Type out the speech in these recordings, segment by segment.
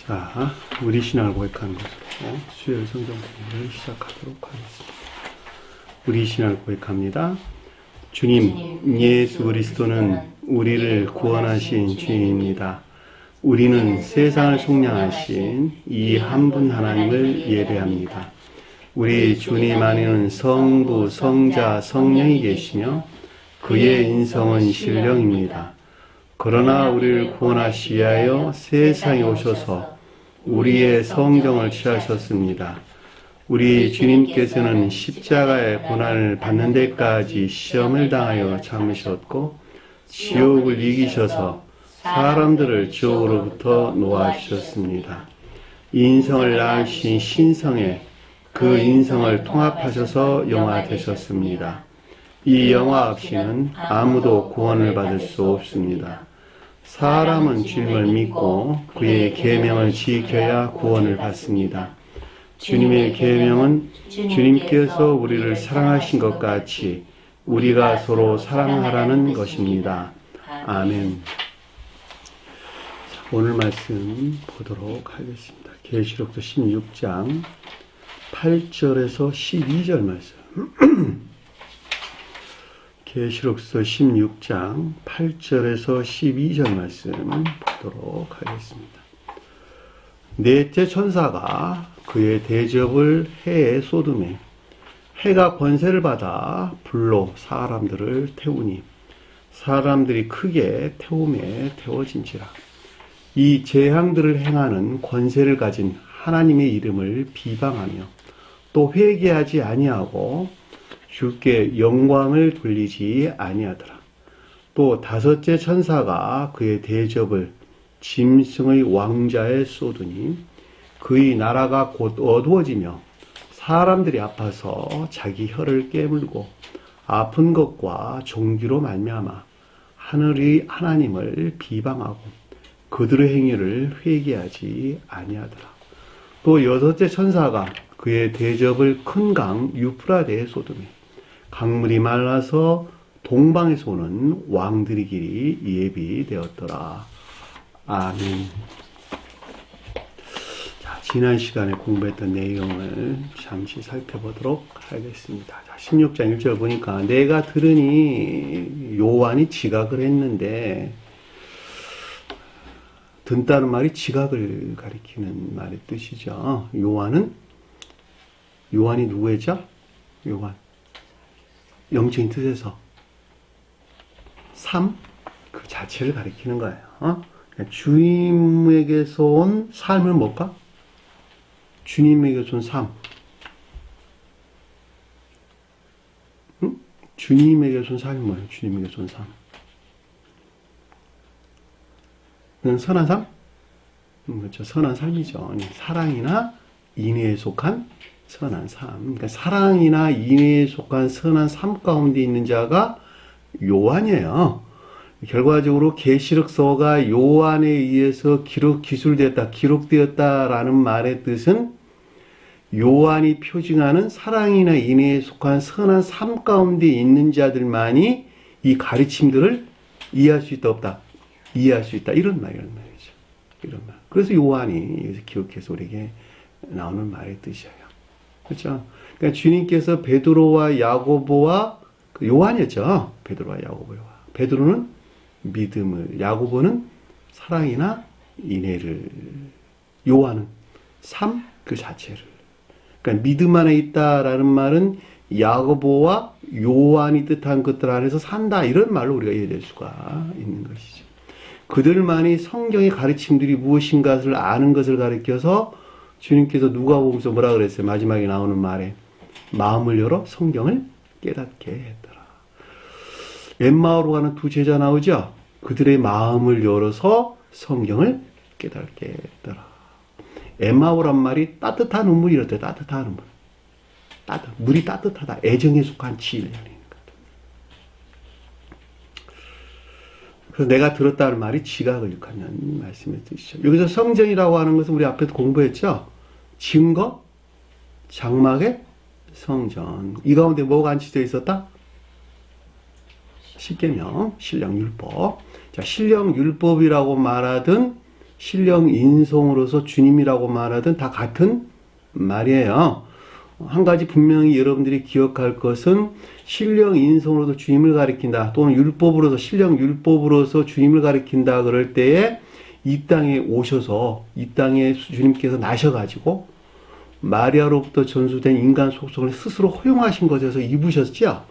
자, 우리 신앙을 고백하는 것으로 수요일 성경 공부를 시작하도록 하겠습니다. 우리 신앙을 고백합니다. 주님, 예수 그리스도는 우리를 구원하신 주님입니다. 우리는 세상을 속량하신 이 한 분 하나님을 예배합니다. 우리 주님 안에는 성부, 성자, 성령이 계시며 그의 인성은 신령입니다. 그러나 우리를 구원하시기 위하여 세상에 오셔서 우리의 성정을 취하셨습니다. 우리 주님께서는 십자가의 고난을 받는 데까지 시험을 당하여 참으셨고 지옥을 이기셔서 사람들을 지옥으로부터 놓아주셨습니다. 인성을 낳으신 신성에 그 인성을 통합하셔서 영화 되셨습니다. 이 영화 없이는 아무도 구원을 받을 수 없습니다. 사람은 주님을 믿고 그의 계명을 지켜야 구원을 받습니다. 주님의 계명은 주님께서 우리를 사랑하신 것 같이 우리가 서로 사랑하라는 것입니다. 아멘. 오늘 말씀 보도록 하겠습니다. 계시록서 16장 8절에서 12절 말씀. 계시록서 16장 8절에서 12절 말씀 보도록 하겠습니다. 넷째 천사가 그의 대접을 해에 쏟으매 해가 권세를 받아 불로 사람들을 태우니 사람들이 크게 태움에 태워진지라. 이 재앙들을 행하는 권세를 가진 하나님의 이름을 비방하며 또 회개하지 아니하고 주께 영광을 돌리지 아니하더라. 또 다섯째 천사가 그의 대접을 짐승의 왕자에 쏟으니 그의 나라가 곧 어두워지며 사람들이 아파서 자기 혀를 깨물고 아픈 것과 종기로 말미암아 하늘의 하나님을 비방하고 그들의 행위를 회개하지 아니하더라. 또 여섯째 천사가 그의 대접을 큰 강 유프라데에 쏟으며 강물이 말라서 동방에서 오는 왕들의 길이 예비되었더라. 아멘. 자, 지난 시간에 공부했던 내용을 잠시 살펴보도록 하겠습니다. 자, 16장 1절 보니까 내가 들으니 요한이 지각을 했는데 든다는 말이 지각을 가리키는 말의 뜻이죠. 요한이 누구였죠? 요한. 영적인 뜻에서 삶 그 자체를 가리키는 거예요. 그러니까 주님에게서 온 삶을 뭘까? 주님에게서 온 삶. 응? 주님에게서 온 삶이 뭐예요? 주님에게서 온 삶. 선한 삶? 그렇죠. 선한 삶이죠. 사랑이나 인애에 속한 선한 삶. 그러니까 사랑이나 인애에 속한 선한 삶 가운데 있는 자가 요한이에요. 결과적으로 계시록서가 요한에 의해서 기록되었다라는 말의 뜻은 요한이 표징하는 사랑이나 인애에 속한 선한 삶 가운데 있는 자들만이 이 가르침들을 이해할 수 있다 없다. 이해할 수 있다. 이런 말이죠. 이런 말. 그래서 요한이 여기서 기록해서 우리에게 나오는 말의 뜻이에요. 그렇죠? 그러니까 주님께서 베드로와 야고보와 요한이었죠. 베드로와 야고보와. 베드로는 믿음을, 야고보는 사랑이나 인애를, 요한은 삶 그 자체를. 그러니까 믿음 안에 있다라는 말은 야고보와 요한이 뜻한 것들 안에서 산다 이런 말로 우리가 이해될 수가 있는 것이죠. 그들만이 성경의 가르침들이 무엇인가를 아는 것을 가리켜서 주님께서 누가복음서 뭐라 그랬어요? 마지막에 나오는 말에 마음을 열어 성경을 깨닫게 했더라. 엠마오로 가는 두 제자 나오죠? 그들의 마음을 열어서 성경을 깨닫게 했더라. 엠마오란 말이 따뜻한 눈물이 이렇대. 따뜻한 눈물. 물이 따뜻하다. 애정에 속한 치를 열리는 것. 그래서 내가 들었다는 말이 지각을 일컫는 말씀의 뜻이죠. 여기서 성전이라고 하는 것은 우리 앞에도 공부했죠. 증거, 장막의 성전. 이 가운데 뭐가 안치되어 있었다? 십계명, 신령율법. 자, 신령율법이라고 말하던 신령 인성으로서 주님이라고 말하든 다 같은 말이에요. 한 가지 분명히 여러분들이 기억할 것은 신령 인성으로서 주님을 가리킨다 또는 율법으로서 신령 율법으로서 주님을 가리킨다 그럴 때에 이 땅에 오셔서 이 땅에 주님께서 나셔가지고 마리아로부터 전수된 인간 속성을 스스로 허용하신 것에서 입으셨죠.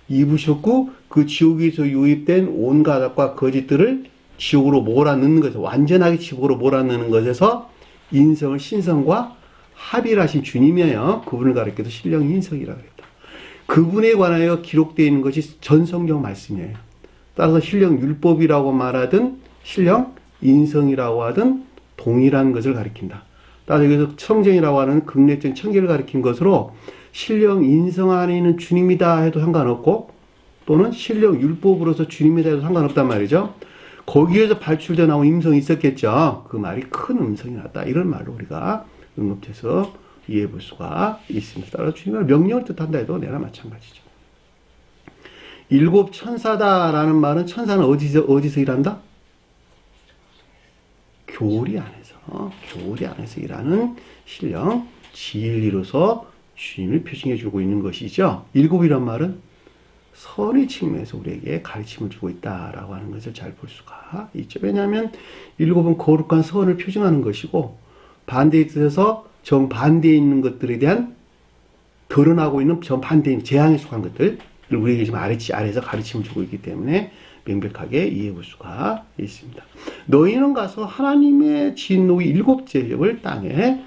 입으셨고 그 지옥에서 유입된 온갖 악과 거짓들을 지옥으로 몰아넣는 것에서 완전하게 지옥으로 몰아넣는 것에서 인성을 신성과 합의를 하신 주님이에요. 그분을 가리켜서 신령 인성이라고 했다. 그분에 관하여 기록되어 있는 것이 전 성경 말씀이에요. 따라서 신령 율법이라고 말하든 신령 인성이라고 하든 동일한 것을 가리킨다. 따라서 여기서 성전이라고 하는 극례적인 청계를 가리킨 것으로 신령 인성 안에 있는 주님이다 해도 상관없고 또는 신령 율법으로서 주님이다 해도 상관없단 말이죠. 거기에서 발출되어 나온 음성이 있었겠죠. 그 말이 큰 음성이 났다. 이런 말로 우리가 응급해서 이해해 볼 수가 있습니다. 따라서 주님의 명령을 뜻한다 해도 내나 마찬가지죠. 일곱 천사다라는 말은 천사는 어디서 일한다? 교리 안에서 일하는 신령 진리로서 주님을 표징해 주고 있는 것이죠. 일곱이란 말은 선의 측면에서 우리에게 가르침을 주고 있다라고 하는 것을 잘 볼 수가 있죠. 왜냐하면 일곱은 거룩한 선을 표징하는 것이고 반대에 있어서 정반대에 있는 것들에 대한 드러나고 있는 정반대인 재앙에 속한 것들을 우리에게 지금 아래에서 가르침을 주고 있기 때문에 명백하게 이해해 볼 수가 있습니다. 너희는 가서 하나님의 진노의 일곱 제접을 땅에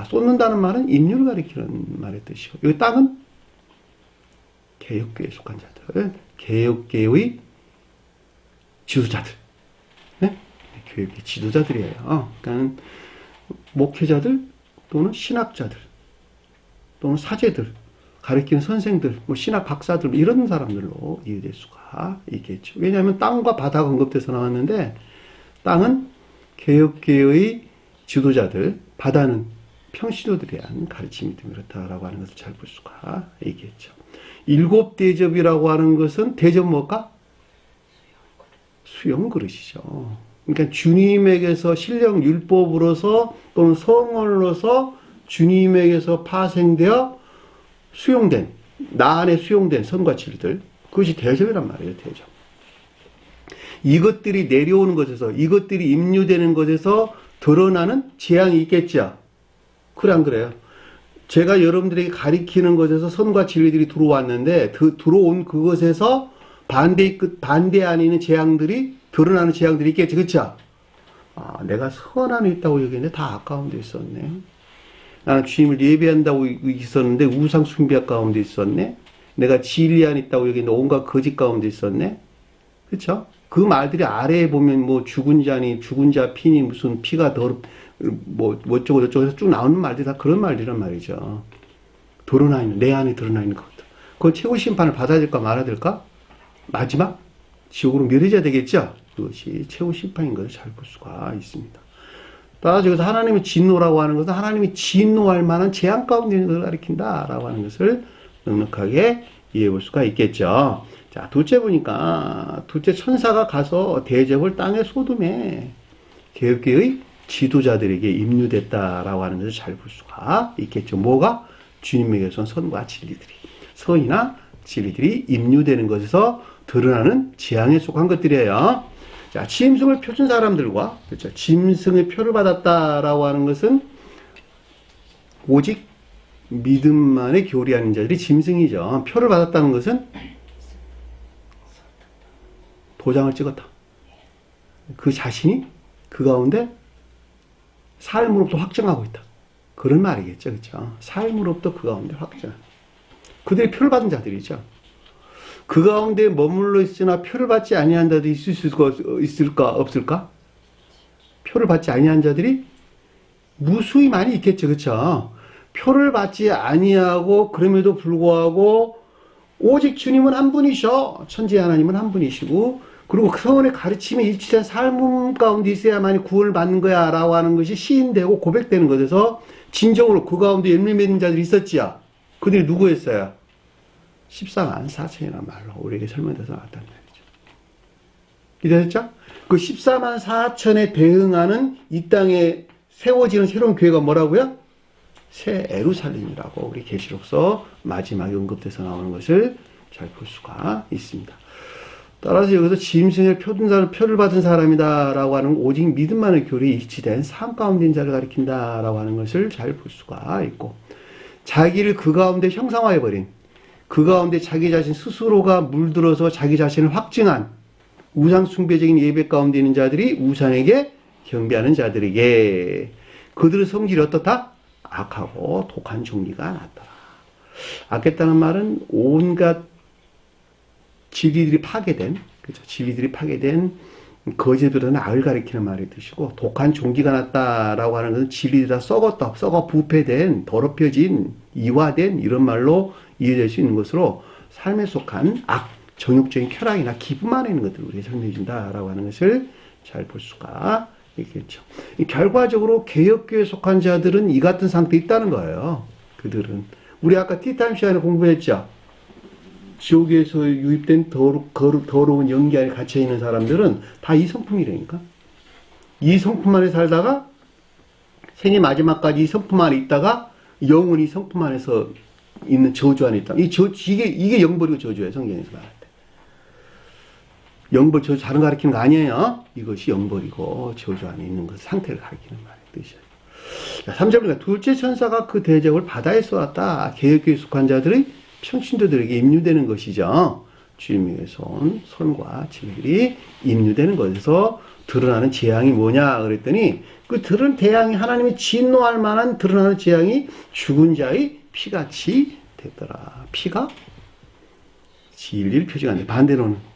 쏟는다는 말은 인류를 가리키는 말의 뜻이고 이 땅은 개혁교회에 속한 자들, 개혁교회의 지도자들, 네? 교회의 지도자들이에요. 그러니까 목회자들 또는 신학자들 또는 사제들, 가르치는 선생들, 신학 박사들 이런 사람들로 이해될 수가 있겠죠. 왜냐하면 땅과 바다가 언급돼서 나왔는데 땅은 개혁계의 지도자들, 바다는 평신도들에 대한 가르침이 그렇다라고 하는 것을 잘 볼 수가 있겠죠. 일곱 대접이라고 하는 것은 대접 뭘까? 수용 그릇이죠. 그러니까 주님에게서 신령 율법으로서 또는 성언으로서 주님에게서 파생되어 수용된, 나 안에 수용된 선과 진리들, 그것이 대접이란 말이에요. 대접. 이것들이 내려오는 것에서, 이것들이 임류되는 것에서 드러나는 재앙이 있겠죠. 그래 안 그래요? 제가 여러분들에게 가리키는 것에서 선과 진리들이 들어왔는데 들어온 그것에서 반대 안에 있는 재앙들이 드러나는 재앙들이 있겠죠. 그렇죠? 아, 내가 선 안에 있다고 여기는데 다 아까운 데 있었네. 나는 주님을 예배한다고 있었는데 우상 숭배 가운데 있었네. 내가 진리 안에 있다고 여기는데 온갖 거짓 가운데 있었네. 그렇죠? 그 말들이 아래에 보면 뭐 죽은 자 피니 무슨 피가 어쩌고 저쩌고 해서 쭉 나오는 말들이 다 그런 말이란 말이죠. 드러나 있는, 내 안에 드러나 있는 것들. 그건 최고 심판을 받아야 될까 말아야 될까? 마지막 지옥으로 멸해져야 되겠죠? 그것이 최고 심판인 것을 잘 볼 수가 있습니다. 따라서 여기서 하나님의 진노라고 하는 것은 하나님이 진노할 만한 재앙 가운데 있는 것을 가리킨다라고 하는 것을 넉넉하게 이해해 볼 수가 있겠죠. 자, 둘째 보니까, 둘째 천사가 가서 대접을 땅에 쏟음에 개혁계의 지도자들에게 임류됐다라고 하는 것을 잘 볼 수가 있겠죠. 뭐가? 주님에게서 선과 진리들이, 선이나 진리들이 임류되는 것에서 드러나는 재앙에 속한 것들이에요. 자, 짐승을 표준 사람들과, 그렇죠. 짐승의 표를 받았다라고 하는 것은 오직 믿음만에 교리하는 자들이 짐승이죠. 표를 받았다는 것은 도장을 찍었다. 그 자신이 그 가운데 삶으로부터 확정하고 있다. 그런 말이겠죠. 그렇죠? 삶으로부터 그 가운데 확정. 그들이 표를 받은 자들이죠. 그 가운데 머물러 있으나 표를 받지 아니한 자들이 있을까 없을까? 표를 받지 아니한 자들이 무수히 많이 있겠죠. 그렇죠? 표를 받지 아니하고 그럼에도 불구하고 오직 주님은 한 분이셔. 천지 하나님은 한 분이시고 그리고 그 서원의 가르침에 일치된 삶 가운데 있어야만이 구원을 받는 거야 라고 하는 것이 시인되고 고백되는 것에서 진정으로 그 가운데 열매 맺는 자들이 있었지요. 그들이 누구였어요? 14만 4천이라는 말로 우리에게 설명돼서 나왔단 말이죠. 이해되셨죠? 그 14만 4천에 대응하는 이 땅에 세워지는 새로운 교회가 뭐라고요? 새 에루살렘이라고 우리 계시록서 마지막에 언급돼서 나오는 것을 잘 볼 수가 있습니다. 따라서 여기서 짐승의 표를 받은 사람이다라고 하는 오직 믿음만의 교리에 일치된 삶 가운데 있는 자를 가리킨다라고 하는 것을 잘 볼 수가 있고, 자기를 그 가운데 형상화해버린, 그 가운데 자기 자신 스스로가 물들어서 자기 자신을 확증한 우상 숭배적인 예배 가운데 있는 자들이 우상에게 경배하는 자들에게 그들의 성질이 어떻다? 악하고 독한 종기가 났더라. 악했다는 말은 온갖 진리들이 파괴된, 그렇죠? 진리들이 파괴된 거짓보다는 악을 가리키는 말의 뜻이고, 독한 종기가 났다라고 하는 것은 진리들이 다 썩었다, 썩어 부패된, 더럽혀진, 이화된 이런 말로 이해될 수 있는 것으로 삶에 속한 악, 정욕적인 쾌락이나 기분 안에 있는 것들을 우리에게 설명해 준다라고 하는 것을 잘 볼 수가 있겠죠. 결과적으로 개혁교회에 속한 자들은 이 같은 상태에 있다는 거예요. 그들은 우리 아까 티타임 시간에 공부했죠. 지옥에서 유입된 더러운 연기 안에 갇혀있는 사람들은 다 이 성품이라니까. 이 성품 안에 살다가 생애 마지막까지 이 성품 안에 있다가 영원히 성품 안에서 있는 저주 안에 있다. 이게 영벌이고 저주예요. 성경에서 말할 때. 영벌, 저주 다른 거 가리키는 거 아니에요. 이것이 영벌이고 저주 안에 있는 것, 상태를 가리키는 말의 뜻이에요. 3절 보니까 둘째 천사가 그 대접을 바다에 쏘았다. 개혁교회에 속한 자들의 평신도들에게 임류되는 것이죠. 주님의 손과 진리들이 임류되는 것에서 드러나는 재앙이 뭐냐 그랬더니, 그 드러난 재앙이 하나님이 진노할 만한 드러나는 재앙이 죽은 자의 피같이 됐더라. 피가 진리를 표징하는데, 반대로는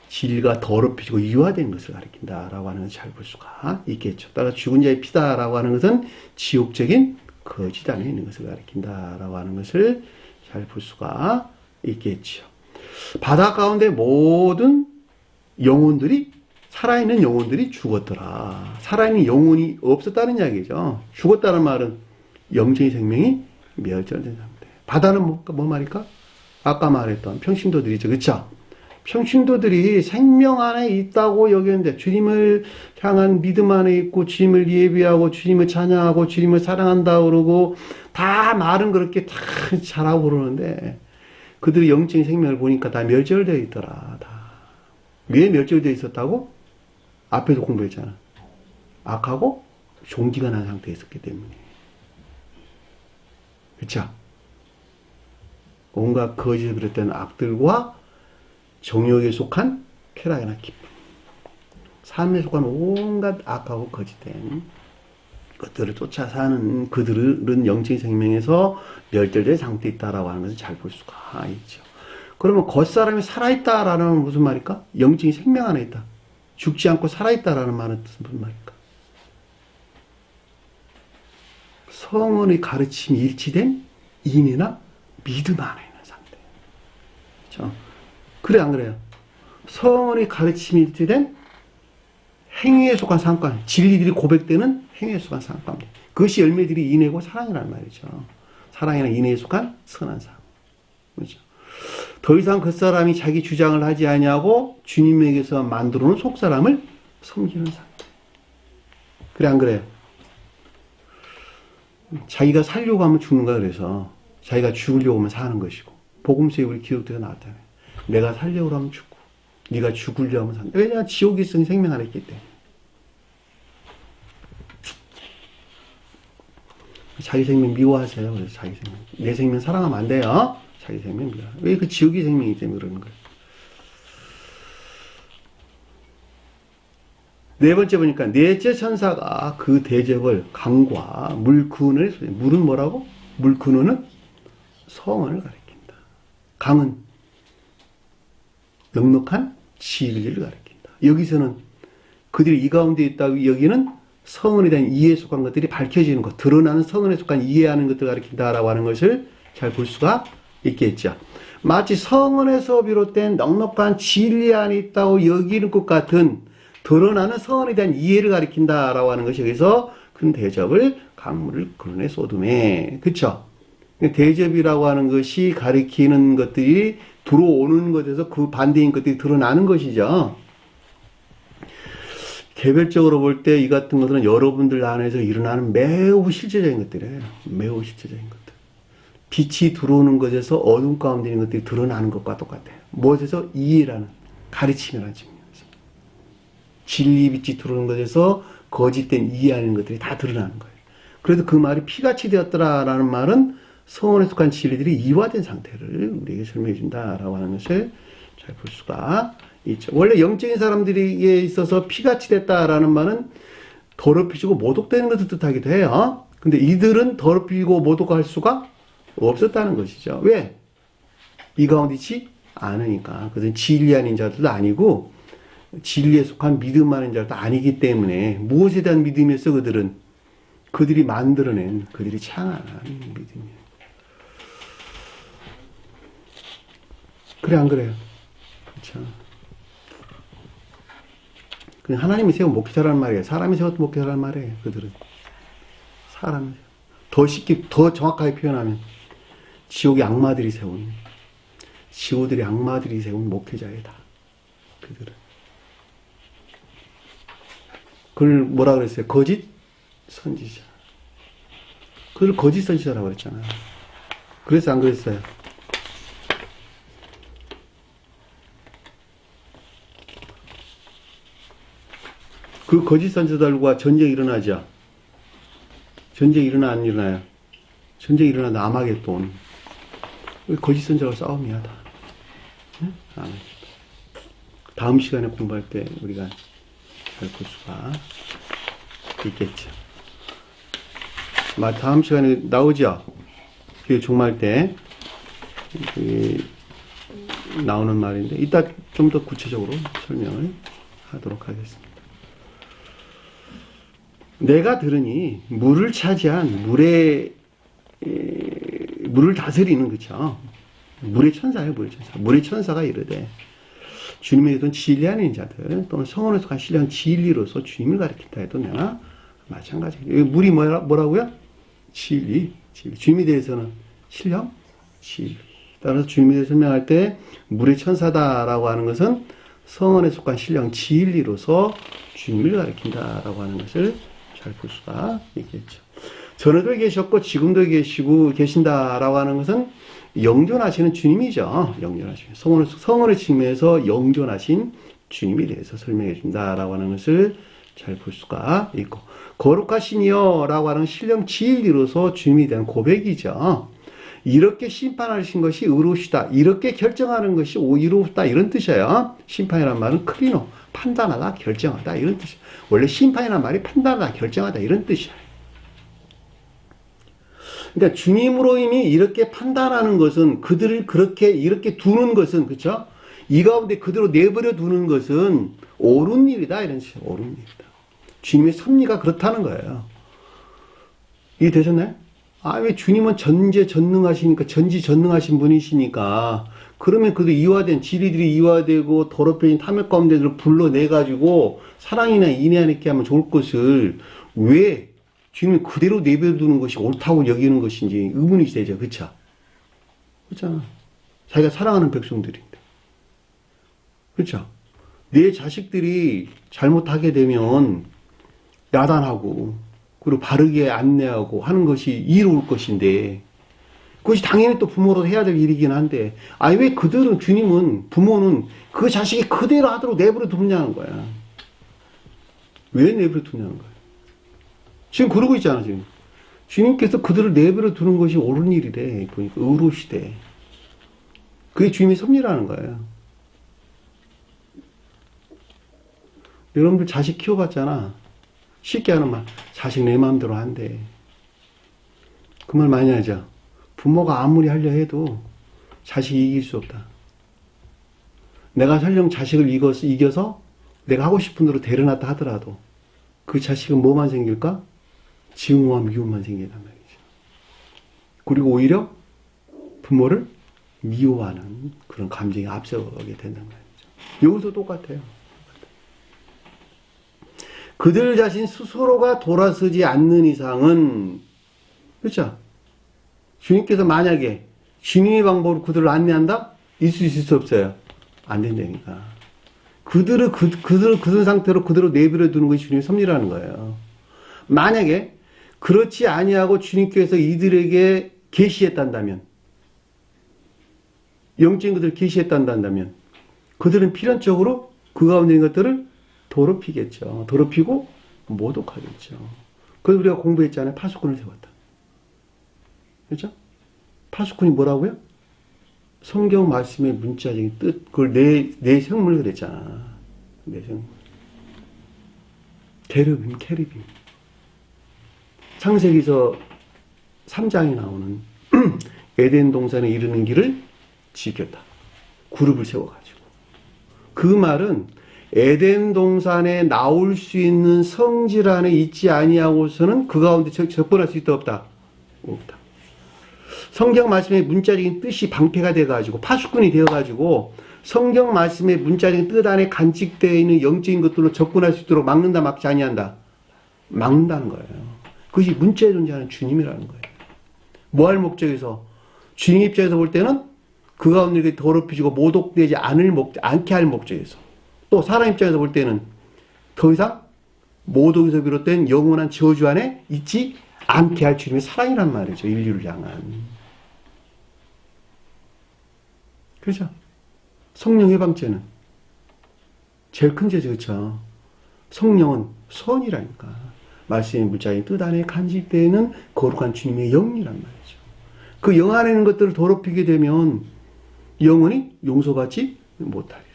진리가 더럽혀지고 이화된 것을 가리킨다라고 하는 것을 잘 볼 수가 있겠죠. 따라 죽은 자의 피다라고 하는 것은 지옥적인 거짓 안에 있는 것을 가리킨다라고 하는 것을 잘 볼 수가 있겠죠. 바다 가운데 모든 영혼들이, 살아있는 영혼들이 죽었더라. 살아있는 영혼이 없었다는 이야기죠. 죽었다는 말은 영적인 생명이 멸절된 상태. 바다는 뭐 말일까? 아까 말했던 평신도들이죠. 그렇죠? 평신도들이 생명 안에 있다고 여겼는데, 주님을 향한 믿음 안에 있고 주님을 예비하고 주님을 찬양하고 주님을 사랑한다 그러고 다 말은 그렇게 다 잘하고 그러는데, 그들의 영적인 생명을 보니까 다 멸절되어 있더라. 다. 왜 멸절되어 있었다고? 앞에도 공부했잖아. 악하고 종기가 난 상태에 있었기 때문에. 그쵸? 온갖 거짓을 그랬던 악들과 정욕에 속한 쾌락이나 기쁨, 삶에 속한 온갖 악하고 거짓된 것들을 쫓아 사는 그들은 영적인 생명에서 멸절된 상태에 있다라고 하는 것을 잘 볼 수가 있죠. 그러면 겉사람이 살아있다라는 건 무슨 말일까? 영적인 생명 안에 있다. 죽지 않고 살아있다라는 말은 무슨 말일까? 성언의 가르침이 일치된 인이나 믿음 안에 있는 상태. 그렇죠? 그래 안 그래요? 성언의 가르침이 일치된 행위에 속한 삶과, 진리들이 고백되는 행위에 속한 삶과, 그것이 열매들이 인애고 사랑이라는 말이죠. 사랑이나 인애에 속한 선한 삶. 그렇죠? 더 이상 그 사람이 자기 주장을 하지 아니하고 주님에게서 만들어 놓은 속사람을 섬기는 상태. 그래 안 그래요? 자기가 살려고 하면 죽는 거야. 그래서 자기가 죽으려고 하면 사는 것이고, 복음서에 우리 기록되어 나왔잖아요. 내가 살려고 하면 죽고 네가 죽으려고 하면 산다. 왜냐하면 지옥이 있으니 생명 안에 있기 때문에. 자기 생명 미워하세요. 그래서 자기 생명, 내 생명 사랑하면 안 돼요. 자기 생명 미워. 왜? 그 지옥이 생명이기 때문에 그러는 거예요. 네 번째 보니까 넷째 천사가 그 대접을 강과 물 근원에 쏘니, 물은 뭐라고? 물 근원은 성언을 가리킨다. 강은 넉넉한 진리를 가리킨다. 여기서는 그들이 이 가운데 있다고 여기는 성언에 대한 이해에 속한 것들이 밝혀지는 것, 드러나는 성언에 속한 이해하는 것들을 가리킨다라고 하는 것을 잘 볼 수가 있겠죠. 마치 성언에서 비롯된 넉넉한 진리 안에 있다고 여기는 것 같은 드러나는 성언에 대한 이해를 가리킨다라고 하는 것이 여기서 큰 대접을 강물을 근원에 쏟음에. 그쵸? 대접이라고 하는 것이 가리키는 것들이 들어오는 것에서 그 반대인 것들이 드러나는 것이죠. 개별적으로 볼 때 이 같은 것들은 여러분들 안에서 일어나는 매우 실제적인 것들이에요. 매우 실제적인 것들. 빛이 들어오는 것에서 어둠 가운데 있는 것들이 드러나는 것과 똑같아요. 무엇에서? 이해라는, 가르침이라는 측면에서. 진리 빛이 들어오는 것에서 거짓된 이해하는 것들이 다 드러나는 거예요. 그래서 그 말이 피같이 되었더라라는 말은 성원에 속한 진리들이 이화된 상태를 우리에게 설명해 준다라고 하는 것을 잘 볼 수가 있죠. 원래 영적인 사람들에게 있어서 피같이 됐다라는 말은 더럽혀지고 모독되는 것을 뜻하기도 해요. 근데 이들은 더럽히고 모독할 수가 없었다는 것이죠. 왜? 이 가운데 있지 않으니까. 그것은 진리 아닌 자들도 아니고 진리에 속한 믿음 아닌 자들도 아니기 때문에 무엇에 대한 믿음이었어 그들은? 그들이 만들어낸, 그들이 창안한 믿음이에요. 그래 안 그래요? 그렇죠. 그냥 하나님이 세운 목회자라는 말이에요. 사람이 세웠던 목회자라는 말이에요. 그들은 사람이 더 쉽게 더 정확하게 표현하면 지옥의 악마들이 세운 지오들의 악마들이 세운 목회자이다. 그들은 그걸 뭐라 그랬어요? 거짓 선지자. 그걸 거짓 선지자라고 그랬잖아요. 그래서 안 그랬어요? 그 거짓 선지자들과 전쟁이 일어나죠. 전쟁이 일어나 안 일어나요? 전쟁이 일어나도 아마겟돈. 거짓 선지자와 싸움이야 다. 응? 아마겟돈. 다음 시간에 공부할 때 우리가 잘 볼 수가 있겠죠. 다음 시간에 나오죠. 그 종말 때 나오는 말인데 이따 좀 더 구체적으로 설명을 하도록 하겠습니다. 내가 들으니 물을 차지한 물을 다스리는 그쵸. 물의 천사예요, 물의 천사. 물의 천사가 이르되 주님의 돈 진리 아닌 자들 또는 성원에 속한 신령한 진리로서 주님을 가리킨다 해도 내가 마찬가지예요. 물이 뭐라고요? 진리. 주님에 대해서는 신령, 진리. 따라서 주님에 대해 설명할 때 물의 천사다라고 하는 것은 성원에 속한 신령 진리로서 주님을 가리킨다라고 하는 것을 잘 볼 수가 있겠죠. 전에도 계셨고 지금도 계신다라고 하는 것은 영존하시는 주님이죠. 영존하시는 성원의 측면에서 영존하신 주님에 대해서 설명해 준다라고 하는 것을 잘 볼 수가 있고 거룩하시니여라고 하는 신령 진리로서 주님에 대한 고백이죠. 이렇게 심판하신 것이 의로우시다. 이렇게 결정하는 것이 오이롭다. 이런 뜻이에요. 심판이란 말은 크리노, 판단하다, 결정하다. 이런 뜻이에요. 원래 심판이란 말이 판단하다, 결정하다. 이런 뜻이에요. 그러니까 주님으로 이미 이렇게 판단하는 것은 그들을 그렇게 이렇게 두는 것은 그렇죠? 이 가운데 그대로 내버려 두는 것은 옳은 일이다. 이런 뜻이에요. 옳은 일이다. 주님의 섭리가 그렇다는 거예요. 이해 되셨나요? 왜 주님은 전지전능하시니까 전지전능하신 분이시니까 그러면 그도 이화된 진리들이 이화되고 더럽혀진 탐욕 가운데를 불러내가지고 사랑이나 인애 안에 있게 하면 좋을 것을 왜 주님이 그대로 내버려두는 것이 옳다고 여기는 것인지 의문이 되죠. 그렇죠? 그렇잖아. 자기가 사랑하는 백성들인데. 그렇죠? 내 자식들이 잘못하게 되면 야단하고 그리고 바르게 안내하고 하는 것이 이로울 것인데 그것이 당연히 또 부모로 해야 될 일이긴 한데 왜 그들은 주님은 부모는 그 자식이 그대로 하도록 내버려 두냐는 거야. 왜 내버려 두냐는 거야. 지금 그러고 있잖아 지금. 주님께서 그들을 내버려 두는 것이 옳은 일이래. 보니까 의로시대. 그게 주님의 섭리라는 거예요. 여러분들 자식 키워봤잖아. 쉽게 하는 말, 자식 내 마음대로 한대. 그 말 많이 하죠. 부모가 아무리 하려 해도 자식이 이길 수 없다. 내가 설령 자식을 이겨서 내가 하고 싶은 대로 데려놨다 하더라도 그 자식은 뭐만 생길까? 증오와 미움만 생긴단 말이죠. 그리고 오히려 부모를 미워하는 그런 감정이 앞서가게 된단 말이죠. 여기서 똑같아요. 그들 자신 스스로가 돌아서지 않는 이상은 그렇죠? 주님께서 만약에 주님의 방법으로 그들을 안내한다? 있을 수 없어요. 안 된다니까. 그들 상태로 그대로 내버려 두는 것이 주님의 섭리라는 거예요. 만약에 그렇지 아니하고 주님께서 이들에게 계시했단다면, 영적인 것들을 계시했단다면, 그들은 필연적으로 그 가운데 있는 것들을 더럽히겠죠. 더럽히고 모독하겠죠. 그래서 우리가 공부했잖아요. 파수꾼을 세웠다. 그렇죠? 파수꾼이 뭐라고요? 성경 말씀의 문자적인 뜻, 그걸 내 생물 그랬잖아. 내 생물. 케르빔. 창세기서 3장에 나오는 에덴 동산에 이르는 길을 지켰다. 그룹을 세워가지고. 그 말은 에덴 동산에 나올 수 있는 성질 안에 있지 아니하고서는 그 가운데 접근할 수 있다 없다? 없다. 성경 말씀의 문자적인 뜻이 방패가 돼가지고 파수꾼이 되어가지고 성경 말씀의 문자적인 뜻 안에 간직되어 있는 영적인 것들로 접근할 수 있도록 막는다 막지 아니한다? 막는다는 거예요. 그것이 문자에 존재하는 주님이라는 거예요. 뭐 할 목적에서? 주님 입장에서 볼 때는 그 가운데 더럽히지고 모독되지 않게 할 목적에서, 또 사람 입장에서 볼 때는 더 이상 모독에서 비롯된 영원한 저주 안에 있지 않게 할 주님의 사랑이란 말이죠. 인류를 향한. 그렇죠? 성령 해방죄는 제일 큰 죄죠. 그렇죠? 성령은 선이라니까. 말씀의 물자의 뜻 안에 간직되는 거룩한 주님의 영이란 말이죠. 그 영 안에 있는 것들을 더럽히게 되면 영원히 용서받지 못하리라.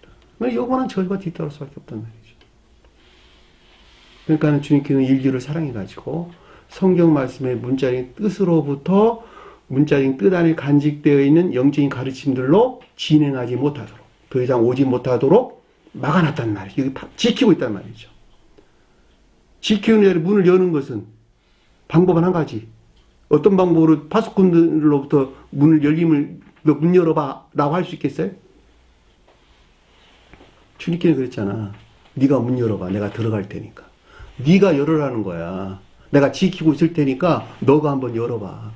영원한 저주가 뒤따를 수밖에 없단 말이죠. 그러니까 주님께서는 인류를 사랑해가지고 성경 말씀의 문자적인 뜻으로부터 문자적인 뜻 안에 간직되어 있는 영적인 가르침들로 진행하지 못하도록, 더 이상 오지 못하도록 막아놨단 말이죠. 여기 지키고 있단 말이죠. 지키는 자를 문을 여는 것은 방법은 한 가지. 어떤 방법으로 파수꾼들로부터 문을 열림을, 문 열어봐 라고 할 수 있겠어요? 주님께는 그랬잖아. 네가 문 열어봐. 내가 들어갈 테니까. 네가 열으라는 거야. 내가 지키고 있을 테니까 너가 한번 열어봐.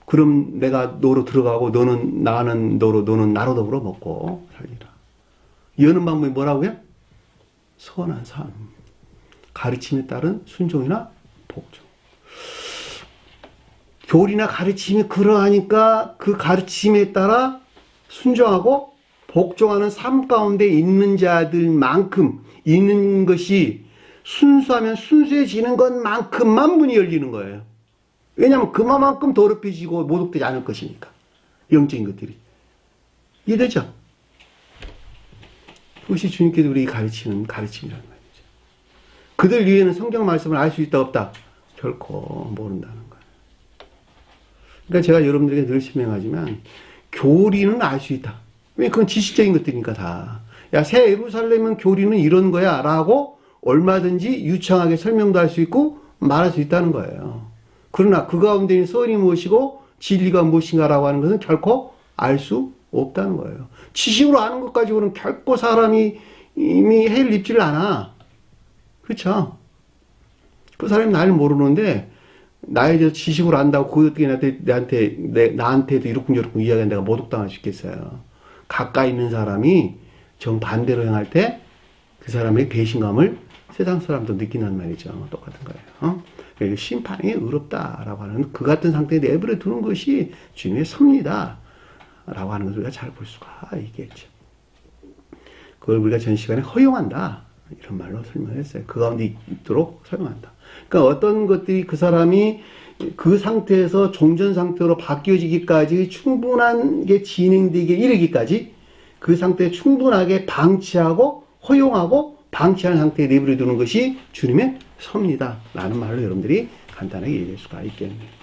그럼 내가 너로 들어가고 나는 나로 더불어 먹고 살리라. 여는 방법이 뭐라고요? 선한 삶. 가르침에 따른 순종이나 복종. 교리나 가르침이 그러하니까 그 가르침에 따라 순종하고 복종하는 삶 가운데 있는 자들만큼 있는 것이 순수하면 순수해지는 것만큼만 문이 열리는 거예요. 왜냐하면 그만큼 더럽혀지고 모독되지 않을 것이니까. 영적인 것들이. 이해되죠? 그것이 주님께서 우리에게 가르치는 가르침이라는 말이죠. 그들 위에는 성경 말씀을 알 수 있다 없다? 결코 모른다는 거예요. 그러니까 제가 여러분들에게 늘 설명하지만 교리는 알 수 있다. 왜? 그건 지식적인 것들이니까 다. 야, 새 예루살렘은 교리는 이런 거야 라고 얼마든지 유창하게 설명도 할 수 있고 말할 수 있다는 거예요. 그러나 그 가운데 있는 선이 무엇이고 진리가 무엇인가라고 하는 것은 결코 알 수 없다는 거예요. 지식으로 아는 것 가지고는 결코 사람이 이미 해를 입지를 않아. 그렇죠? 그 사람이 나를 모르는데 나에 대해서 지식으로 안다고 그게 어떻게 나한테도 이렇쿵저렇쿵 이야기하는 내가 모독당할 수 있겠어요. 가까이 있는 사람이 정반대로 행할 때 그 사람의 배신감을 세상 사람도 느낀단 말이죠. 똑같은 거예요. 심판이 의롭다라고 하는 그 같은 상태에 내버려 두는 것이 주님의 섭리다 라고 하는 것을 우리가 잘 볼 수가 있겠죠. 그걸 우리가 전 시간에 허용한다 이런 말로 설명했어요. 그 가운데 있도록 설명한다. 그러니까 어떤 것들이 그 사람이 그 상태에서 종전 상태로 바뀌어지기까지 충분한 게 진행되게 이르기까지 그 상태에 충분하게 방치하고 허용하고 방치하는 상태에 내버려 두는 것이 주님의 섭리다 라는 말로 여러분들이 간단하게 얘기할 수가 있겠네요.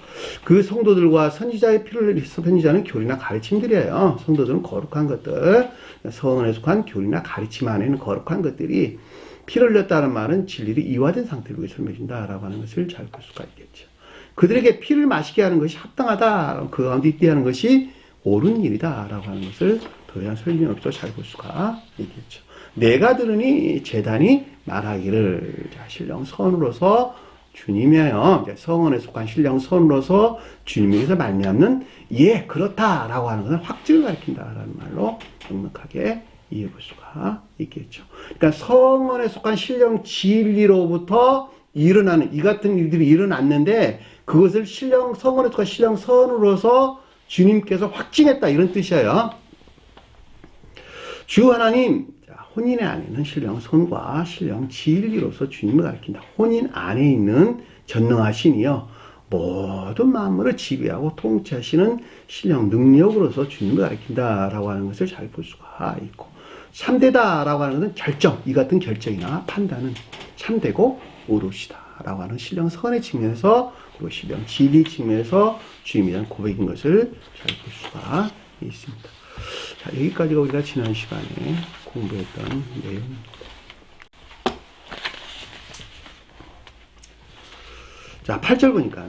그 성도들과 선지자의 피를 흘려서 선지자는 교리나 가르침들이에요. 성도들은 거룩한 것들, 성은에 속한 교리나 가르침 안에 있는 거룩한 것들이 피를 흘렸다는 말은 진리를 이화된 상태로 설명해준다라고 하는 것을 잘 볼 수가 있겠죠. 그들에게 피를 마시게 하는 것이 합당하다, 그 가운데 있게 하는 것이 옳은 일이다라고 하는 것을 더 이상 설명 없이 잘 볼 수가 있겠죠. 내가 들으니 제단이 말하기를, 신령 선으로서 주님이에요. 이제 성원에 속한 신령 선으로서 주님에게서 말미암는 예 그렇다라고 하는 것은 확증을 가리킨다라는 말로 넉넉하게 이해해 볼 수가 있겠죠. 그러니까 성원에 속한 신령 진리로부터 일어나는 이 같은 일들이 일어났는데 그것을 성원에 속한 신령 선으로서 주님께서 확증했다 이런 뜻이에요. 주 하나님 혼인의 안에는 신령 선과 신령 진리로서 주님을 가리킨다. 혼인 안에 있는 전능하신이요 모든 만물을 지배하고 통치하시는 신령 능력으로서 주님을 가리킨다라고 하는 것을 잘 볼 수가 있고, 참되다라고 하는 것은 결정, 이 같은 결정이나 판단은 참되고 오롯이다라고 하는 신령 선의 측면에서 그리고 신령 진리 측면에서 주님에 대한 고백인 것을 잘 볼 수가 있습니다. 자, 여기까지가 우리가 지난 시간에 공부했던 내용입니다. 자, 8절 보니까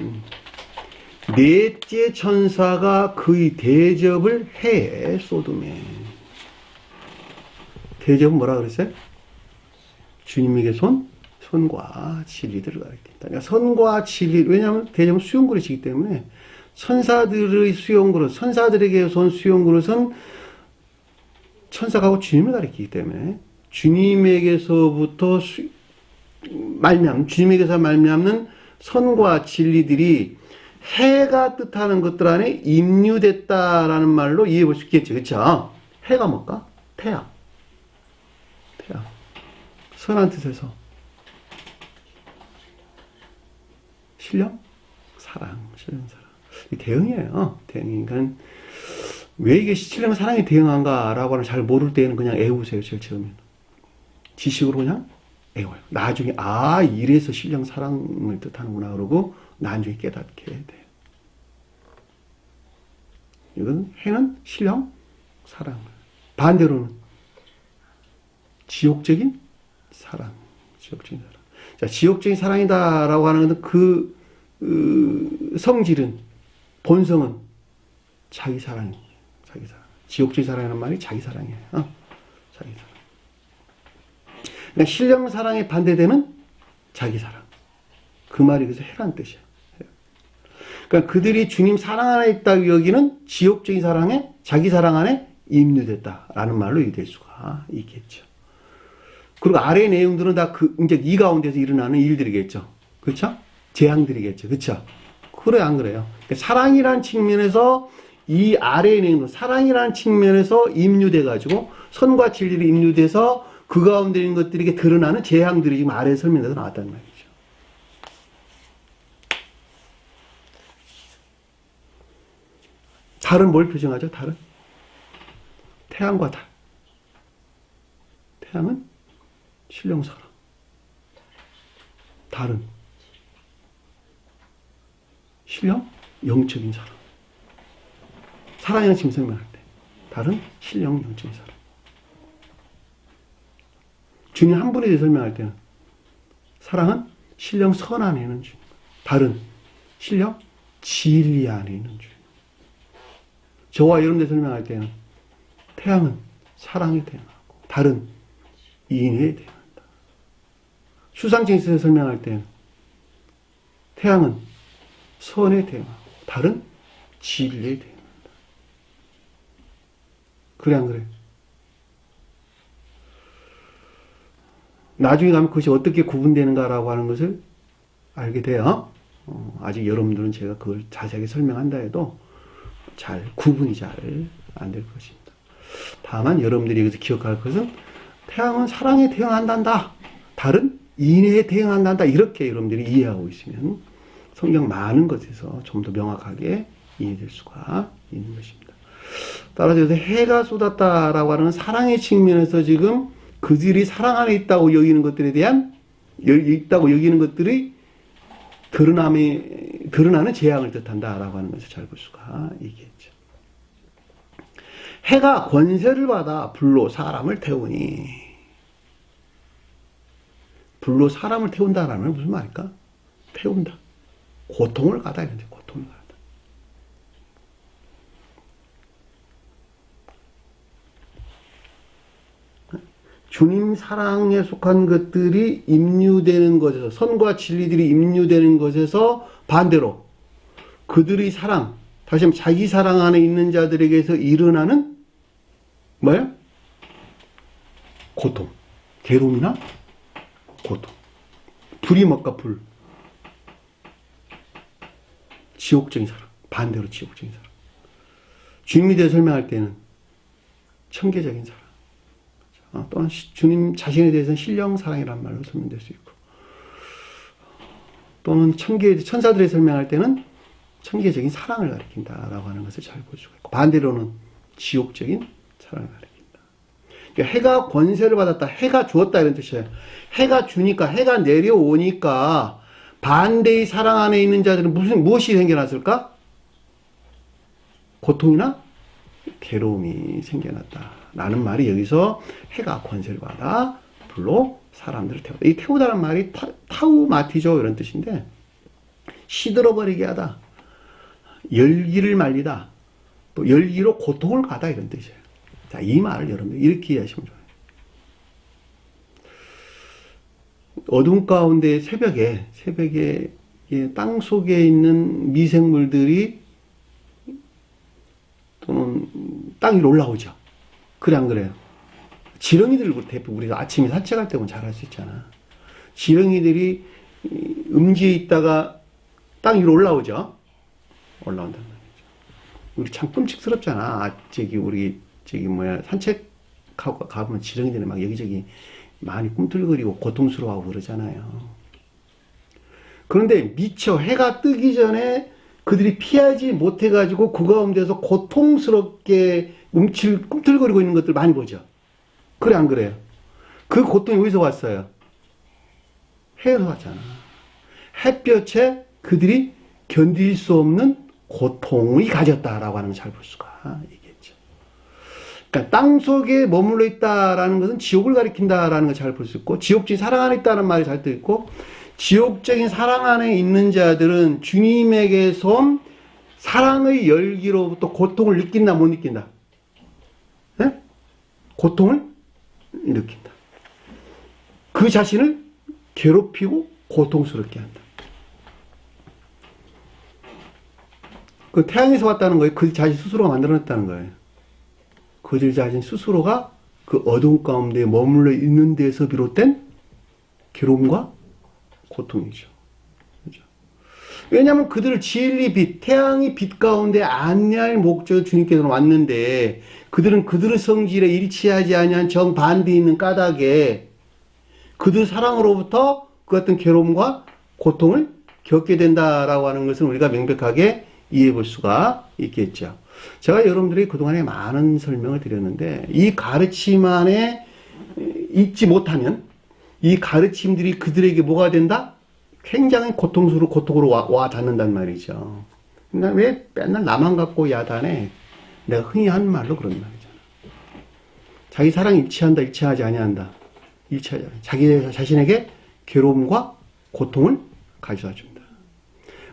넷째 천사가 그의 대접을 해 소돔에. 대접은 뭐라 그랬어요? 주님에게 선과 진리들을 가리킨다. 그러니까 선과 진리, 왜냐하면 대접은 수용그릇이기 때문에 천사들의 수용그릇, 천사들에게 선 수용그릇은 천사가 주님을 가리키기 때문에 주님에게서부터 주님에게서 말미암는 선과 진리들이 해가 뜻하는 것들 안에 임류됐다라는 말로 이해해 볼 수 있겠죠. 그렇죠? 해가 뭘까? 태양. 선한 뜻에서 신령? 사랑. 이 대응이에요. 대응이니까 왜 이게 신령 사랑이 대응한가라고 하는 잘 모를 때에는 그냥 애우세요. 제일 처음에는. 지식으로 그냥 애워요. 나중에 이래서 신령 사랑을 뜻하는구나 그러고 나중에 깨닫게 돼요. 이건 해는 신령 사랑. 반대로는 지옥적인 사랑. 자, 지옥적인 사랑이다라고 하는 것은 그 성질은, 본성은 자기 사랑이에요. 자기 사랑. 지옥적인 사랑이라는 말이 자기 사랑이에요. 자기 사랑. 그러니까 신령 사랑에 반대되는 자기 사랑. 그 말이 그래서 해란 뜻이에요. 그러니까 그들이 주님 사랑 안에 있다고 여기는 지옥적인 사랑에, 자기 사랑 안에 임류됐다라는 말로 이해될 수가 있겠죠. 그리고 아래의 내용들은 다 이제 이 가운데서 일어나는 일들이겠죠. 그렇죠? 재앙들이겠죠. 그렇죠? 그래, 안 그래요? 그러니까 사랑이라는 측면에서 이 아래의 내용들, 사랑이라는 측면에서 임류돼가지고 선과 진리를 임류돼서 그 가운데 있는 것들에게 드러나는 재앙들이 지금 아래에 설명돼서 나왔다는 말이죠. 달은 뭘 표정하죠? 달은? 태양과 달. 태양은 신령 사랑. 달은 신령 영적인 사랑. 사랑이라는 지금 설명할 때 달은 신령 영적인 사랑. 주님 한 분에 대해 설명할 때는 사랑은 신령 선 안에 있는 주님, 달은 신령 진리 안에 있는 주님. 저와 여러분들 설명할 때는 태양은 사랑에 대응하고 달은 인애에 대응한다. 수상증에서 설명할 때는 태양은 선에 대응하고 달은 진리에 대응한다. 그래 안 그래? 나중에 가면 그것이 어떻게 구분되는가라고 하는 것을 알게 돼요. 아직 여러분들은 제가 그걸 자세하게 설명한다 해도 잘 구분이 잘 안 될 것입니다. 다만 여러분들이 여기서 기억할 것은 태양은 사랑에 대응한단다. 달은 인애에 대응한단다. 이렇게 여러분들이 이해하고 있으면 성경 많은 것에서 좀 더 명확하게 이해될 수가 있는 것입니다. 따라서 해가 쏟았다라고 하는 사랑의 측면에서 지금 그들이 사랑 안에 있다고 여기는 것들에 대한 있다고 여기는 것들이 드러나는 재앙을 뜻한다라고 하는 것을 잘 볼 수가 있겠죠. 해가 권세를 받아 불로 사람을 태우니, 불로 사람을 태운다라는 건 무슨 말일까? 태운다. 고통을 가다 이런데 고통을 가다. 주님 사랑에 속한 것들이 임유되는 것에서, 선과 진리들이 임유되는 것에서 반대로 그들의 사랑, 다시 한번 자기 사랑 안에 있는 자들에게서 일어나는 뭐예요? 고통, 괴로움이나 고통. 불이 먹과 불. 지옥적인 사랑, 반대로 지옥적인 사랑. 주님에 대해 설명할 때는 천계적인 사랑, 또는 주님 자신에 대해서는 신령 사랑이라는 말로 설명될 수 있고, 또는 천사들에 설명할 때는 천계적인 사랑을 가리킨다라고 하는 것을 잘 볼 수가 있고, 반대로는 지옥적인 사랑을 가리킨다. 그러니까 해가 권세를 받았다, 해가 주었다 이런 뜻이에요. 해가 주니까, 해가 내려오니까 반대의 사랑 안에 있는 자들은 무엇이 생겨났을까? 고통이나 괴로움이 생겨났다라는 말이 여기서 해가 권세를 받아 불로 사람들을 태우다. 이 태우다는 말이 타우마티죠 이런 뜻인데, 시들어버리게 하다, 열기를 말리다, 또 열기로 고통을 가다 이런 뜻이에요. 자, 이 말을 여러분들 이렇게 이해하시면 좋아요. 어둠 가운데 새벽에 땅 속에 있는 미생물들이 또는 땅 위로 올라오죠. 그래 안 그래요? 지렁이들 대부분 우리가 아침에 산책할 때 보면 잘 알 수 있잖아. 지렁이들이 음지에 있다가 땅 위로 올라오죠. 올라온단 말이죠. 우리 참 끔찍스럽잖아. 우리 산책하고 가보면 지렁이들이 막 여기저기 많이 꿈틀거리고 고통스러워하고 그러잖아요. 그런데 미처 해가 뜨기 전에 그들이 피하지 못해가지고 그 가운데서 고통스럽게 꿈틀거리고 있는 것들 많이 보죠. 그래 안 그래요? 그 고통이 어디서 왔어요? 해에서 왔잖아. 햇볕에 그들이 견딜 수 없는 고통이 가졌다라고 하는 걸 잘 볼 수가 있겠죠. 그러니까 땅 속에 머물러 있다라는 것은 지옥을 가리킨다라는 걸 잘 볼 수 있고, 지옥적인 사랑 안에 있다는 말이 잘 들리고, 지옥적인 사랑 안에 있는 자들은 주님에게서 사랑의 열기로부터 고통을 느낀다 못 느낀다? 네? 고통을 느낀다. 그 자신을 괴롭히고 고통스럽게 한다. 그 태양에서 왔다는 거예요. 그 자신 스스로가 만들어냈다는 거예요. 그들 자신 스스로가 그 어두운 가운데 머물러 있는 데서 비롯된 괴로움과 고통이죠. 그렇죠? 왜냐하면 그들을 진리 빛, 태양이 빛 가운데 안내할 목적으로 주님께서는 왔는데, 그들은 그들의 성질에 일치하지 아니한 정반대에 있는 까닭에 그들 사랑으로부터 그 어떤 괴로움과 고통을 겪게 된다라고 하는 것을 우리가 명백하게 이해해 볼 수가 있겠죠. 제가 여러분들이 그동안에 많은 설명을 드렸는데, 이 가르침 안에 있지 못하면 이 가르침들이 그들에게 뭐가 된다? 굉장히 고통으로 와 닿는단 말이죠. 그러니까 왜 맨날 나만 갖고 야단해? 내가 흔히 하는 말로 그런 말이잖아. 자기 사랑 일치하지 아니한다. 일치하지 않아. 자기 자신에게 괴로움과 고통을 가져다 준다.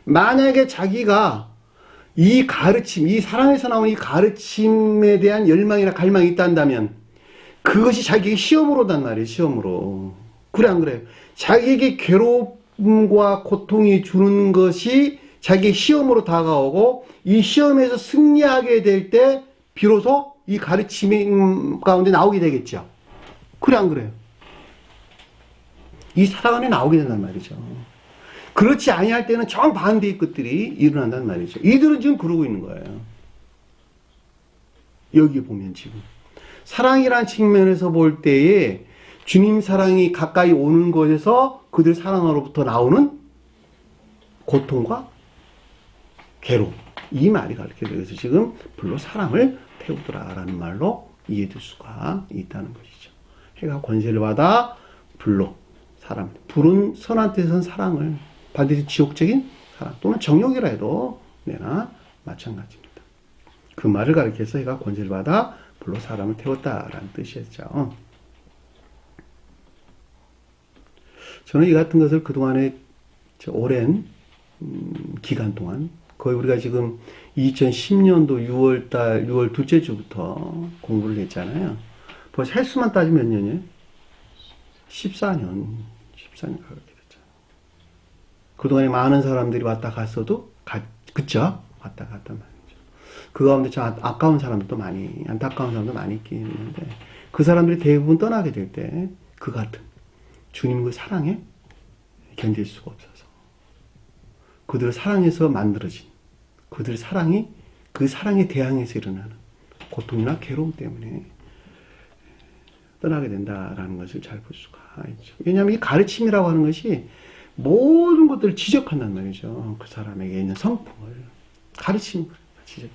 만약에 자기가 이 가르침, 이 사랑에서 나오는 이 가르침에 대한 열망이나 갈망이 있다면 그것이 자기에게 시험으로 단 말이에요. 시험으로. 그래 안 그래요? 자기에게 괴로움과 고통이 주는 것이 자기의 시험으로 다가오고, 이 시험에서 승리하게 될 때 비로소 이 가르침 가운데 나오게 되겠죠. 그래 안 그래요? 이 사랑 안에 나오게 된단 말이죠. 그렇지 아니할 때는 정반대의 것들이 일어난단 말이죠. 이들은 지금 그러고 있는 거예요. 여기 보면 지금 사랑이라는 측면에서 볼 때에 주님 사랑이 가까이 오는 것에서 그들 사랑으로부터 나오는 고통과 괴로움, 이 말이 가르쳐져요. 그래서 지금 불로 사랑을 태우더라라는 말로 이해될 수가 있다는 것이죠. 해가 권세를 받아 불로 사람, 불은 선한 뜻은 사랑을, 반드시 지옥적인 사랑 또는 정욕이라 해도 내나 마찬가지입니다. 그 말을 가리켜서 해가 권세를 받아 불로 사람을 태웠다라는 뜻이었죠. 저는 이 같은 것을 그동안에 오랜 기간 동안, 거의 우리가 지금 2010년도 6월 둘째 주부터 공부를 했잖아요. 벌써 횟수만 따지면 몇 년이에요? 14년 가게 됐죠. 그동안에 많은 사람들이 왔다 갔어도, 그쵸? 왔다 갔단 말이죠. 그 가운데 참 아까운 사람들도 많이, 안타까운 사람도 많이 있긴 있는데, 그 사람들이 대부분 떠나게 될 때, 그 같은 주님 그 사랑에 견딜 수가 없어서, 그들을 사랑해서 만들어진, 그들의 사랑이, 그 사랑에 대항해서 일어나는 고통이나 괴로움 때문에 떠나게 된다라는 것을 잘 볼 수가 있죠. 왜냐하면 이 가르침이라고 하는 것이 모든 것들을 지적한단 말이죠. 그 사람에게 있는 성품을. 가르침을 지적해.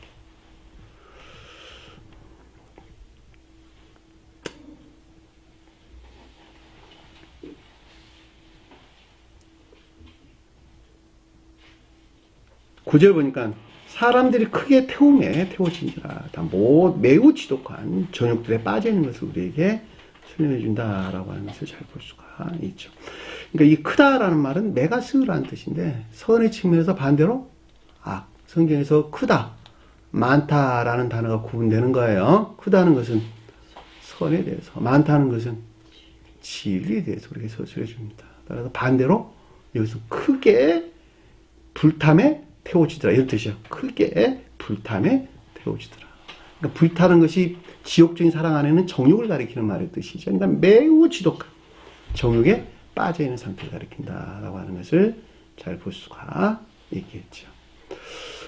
구절 보니까 사람들이 크게 태움에 태워진지라 다 매우 지독한 전욕들에 빠져 있는 것을 우리에게 설명해 준다라고 하는 것을 잘 볼 수가 있죠. 그러니까 이 크다라는 말은 메가스라는 뜻인데, 선의 측면에서 반대로 악. 성경에서 크다, 많다라는 단어가 구분되는 거예요. 크다는 것은 선에 대해서, 많다는 것은 진리에 대해서 우리에게 서술해 줍니다. 따라서 반대로 여기서 크게 불탐에 태워지더라, 이런 뜻이요. 크게 불탐에 태워지더라. 그러니까 불타는 것이 지옥적인 사랑 안에는 정욕을 가리키는 말의 뜻이죠. 그러니까 매우 지독한 정욕에 빠져있는 상태를 가리킨다라고 하는 것을 잘 볼 수가 있겠죠.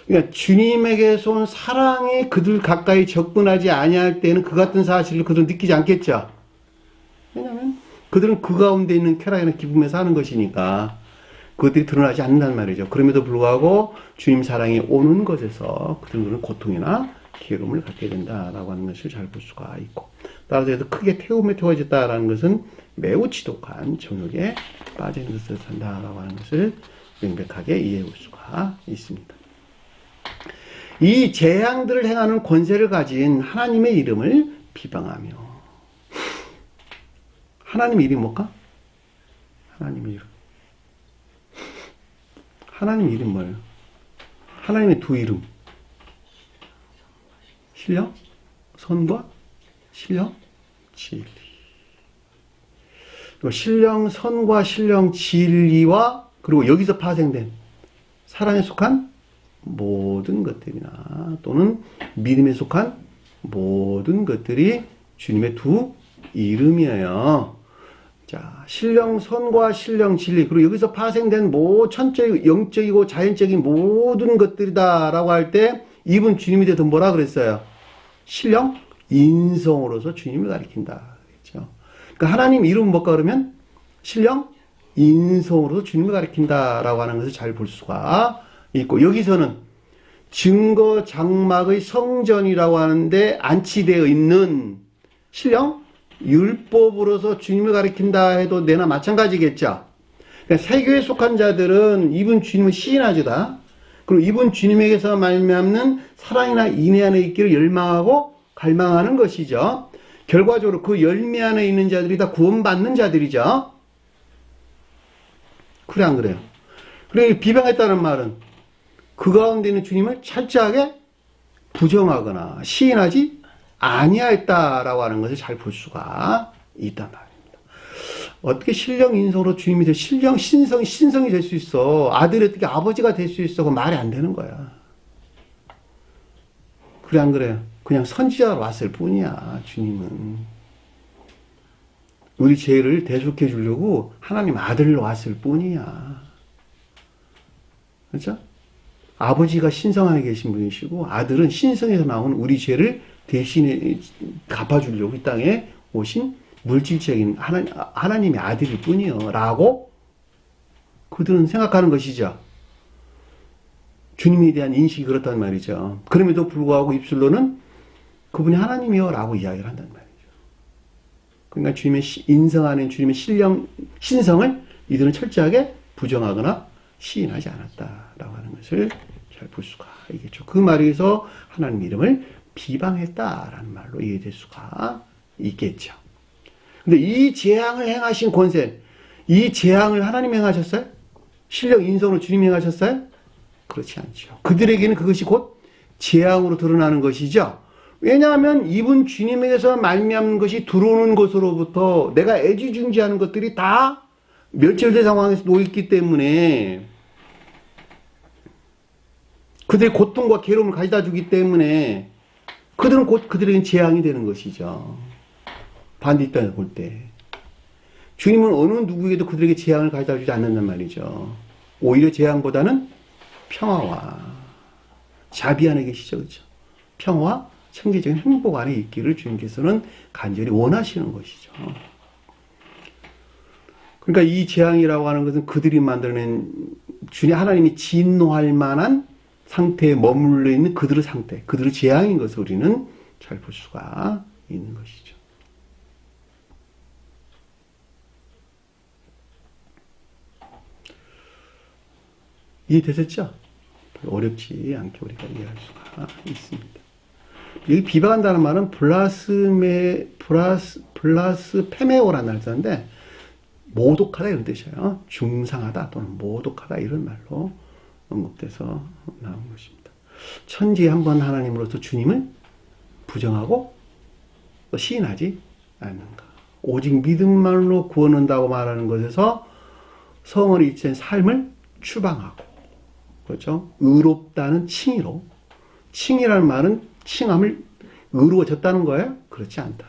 그러니까 주님에게서 온 사랑이 그들 가까이 접근하지 아니할 때는 그 같은 사실을 그들은 느끼지 않겠죠. 왜냐하면 그들은 그 가운데 있는 쾌락이나 기쁨에 사는 것이니까 그것들이 드러나지 않는단 말이죠. 그럼에도 불구하고 주님 사랑이 오는 것에서 그들은 고통이나 괴로움을 갖게 된다라고 하는 것을 잘 볼 수가 있고, 따라서 크게 태움에 태워졌다라는 것은 매우 지독한 정욕에 빠지는 것을 산다라고 하는 것을 명백하게 이해해 볼 수가 있습니다. 이 재앙들을 행하는 권세를 가진 하나님의 이름을 비방하며, 하나님의 이름이 뭘까? 하나님의 이름. 하나님 이름 뭐예요? 하나님의 두 이름. 신령, 선과 신령, 진리. 신령, 선과 신령, 진리와 그리고 여기서 파생된 사랑에 속한 모든 것들이나 또는 믿음에 속한 모든 것들이 주님의 두 이름이에요. 자, 신령, 선과 신령, 진리, 그리고 여기서 파생된 천적이고 영적이고 자연적인 모든 것들이다라고 할 때 이분 주님에 대해서 뭐라 그랬어요? 신령, 인성으로서 주님을 가리킨다. 그렇죠? 그러니까 하나님 이름은 뭘까 그러면? 신령, 인성으로서 주님을 가리킨다라고 하는 것을 잘 볼 수가 있고, 여기서는 증거 장막의 성전이라고 하는데 안치되어 있는 신령, 율법으로서 주님을 가리킨다 해도 내나 마찬가지겠죠. 그러니까 세교에 속한 자들은 이분 주님을 시인하지다. 그리고 이분 주님에게서 말미암는 사랑이나 인애 안에 있기를 열망하고 갈망하는 것이죠. 결과적으로 그 열매 안에 있는 자들이 다 구원받는 자들이죠. 그래 안 그래요? 그래 비방했다는 말은 그 가운데 있는 주님을 철저하게 부정하거나 시인하지 아니하였다라고 하는 것을 잘 볼 수가 있단 말입니다. 어떻게 신령 인성으로 주님이 될 신성이 될 수 있어? 아들이 어떻게 아버지가 될 수 있어? 그 말이 안 되는 거야. 그래 안 그래요? 그냥 선지자로 왔을 뿐이야. 주님은 우리 죄를 대속해 주려고 하나님 아들로 왔을 뿐이야. 그렇죠? 아버지가 신성 안에 계신 분이시고 아들은 신성에서 나온 우리 죄를 대신에 갚아주려고 이 땅에 오신 물질적인 하나님의 아들일 뿐이요 라고 그들은 생각하는 것이죠. 주님에 대한 인식이 그렇단 말이죠. 그럼에도 불구하고 입술로는 그분이 하나님이요 라고 이야기를 한단 말이죠. 그러니까 주님의 인성 안에 주님의 신성을 이들은 철저하게 부정하거나 시인하지 않았다라고 하는 것을 잘 볼 수가 있겠죠. 그 말에서 하나님 이름을 비방했다라는 말로 이해될 수가 있겠죠. 근데 이 재앙을 행하신 권세, 이 재앙을 하나님이 행하셨어요? 신령 인성으로 주님이 행하셨어요? 그렇지 않죠. 그들에게는 그것이 곧 재앙으로 드러나는 것이죠. 왜냐하면 이분 주님에게서 말미암는 것이 들어오는 것으로부터 내가 애지중지하는 것들이 다 멸절된 상황에서 놓였기 때문에 그들의 고통과 괴로움을 가져다 주기 때문에 그들은 곧 그들에겐 재앙이 되는 것이죠. 반대편에서 볼 때. 주님은 어느 누구에게도 그들에게 재앙을 가져다 주지 않는단 말이죠. 오히려 재앙보다는 평화와 자비 안에 계시죠. 그렇죠? 평화와 청기적인 행복 안에 있기를 주님께서는 간절히 원하시는 것이죠. 그러니까 이 재앙이라고 하는 것은 그들이 만들어낸 주님 하나님이 진노할 만한 상태에 머물러 있는 그들의 상태, 그들의 재앙인 것을 우리는 잘 볼 수가 있는 것이죠. 이해되셨죠? 어렵지 않게 우리가 이해할 수가 있습니다. 여기 비방한다는 말은 플라스페메오라는 말 쓰는데 모독하다 이런 뜻이에요. 중상하다 또는 모독하다 이런 말로 언급돼서 나온 것입니다. 천지에 한번 하나님으로서 주님을 부정하고 또 시인하지 않는가. 오직 믿음만으로 구원한다고 말하는 것에서 성원에 일치된 삶을 추방하고, 그렇죠? 의롭다는 칭의로, 칭이라는 말은 칭함을 의로워졌다는 거예요? 그렇지 않다.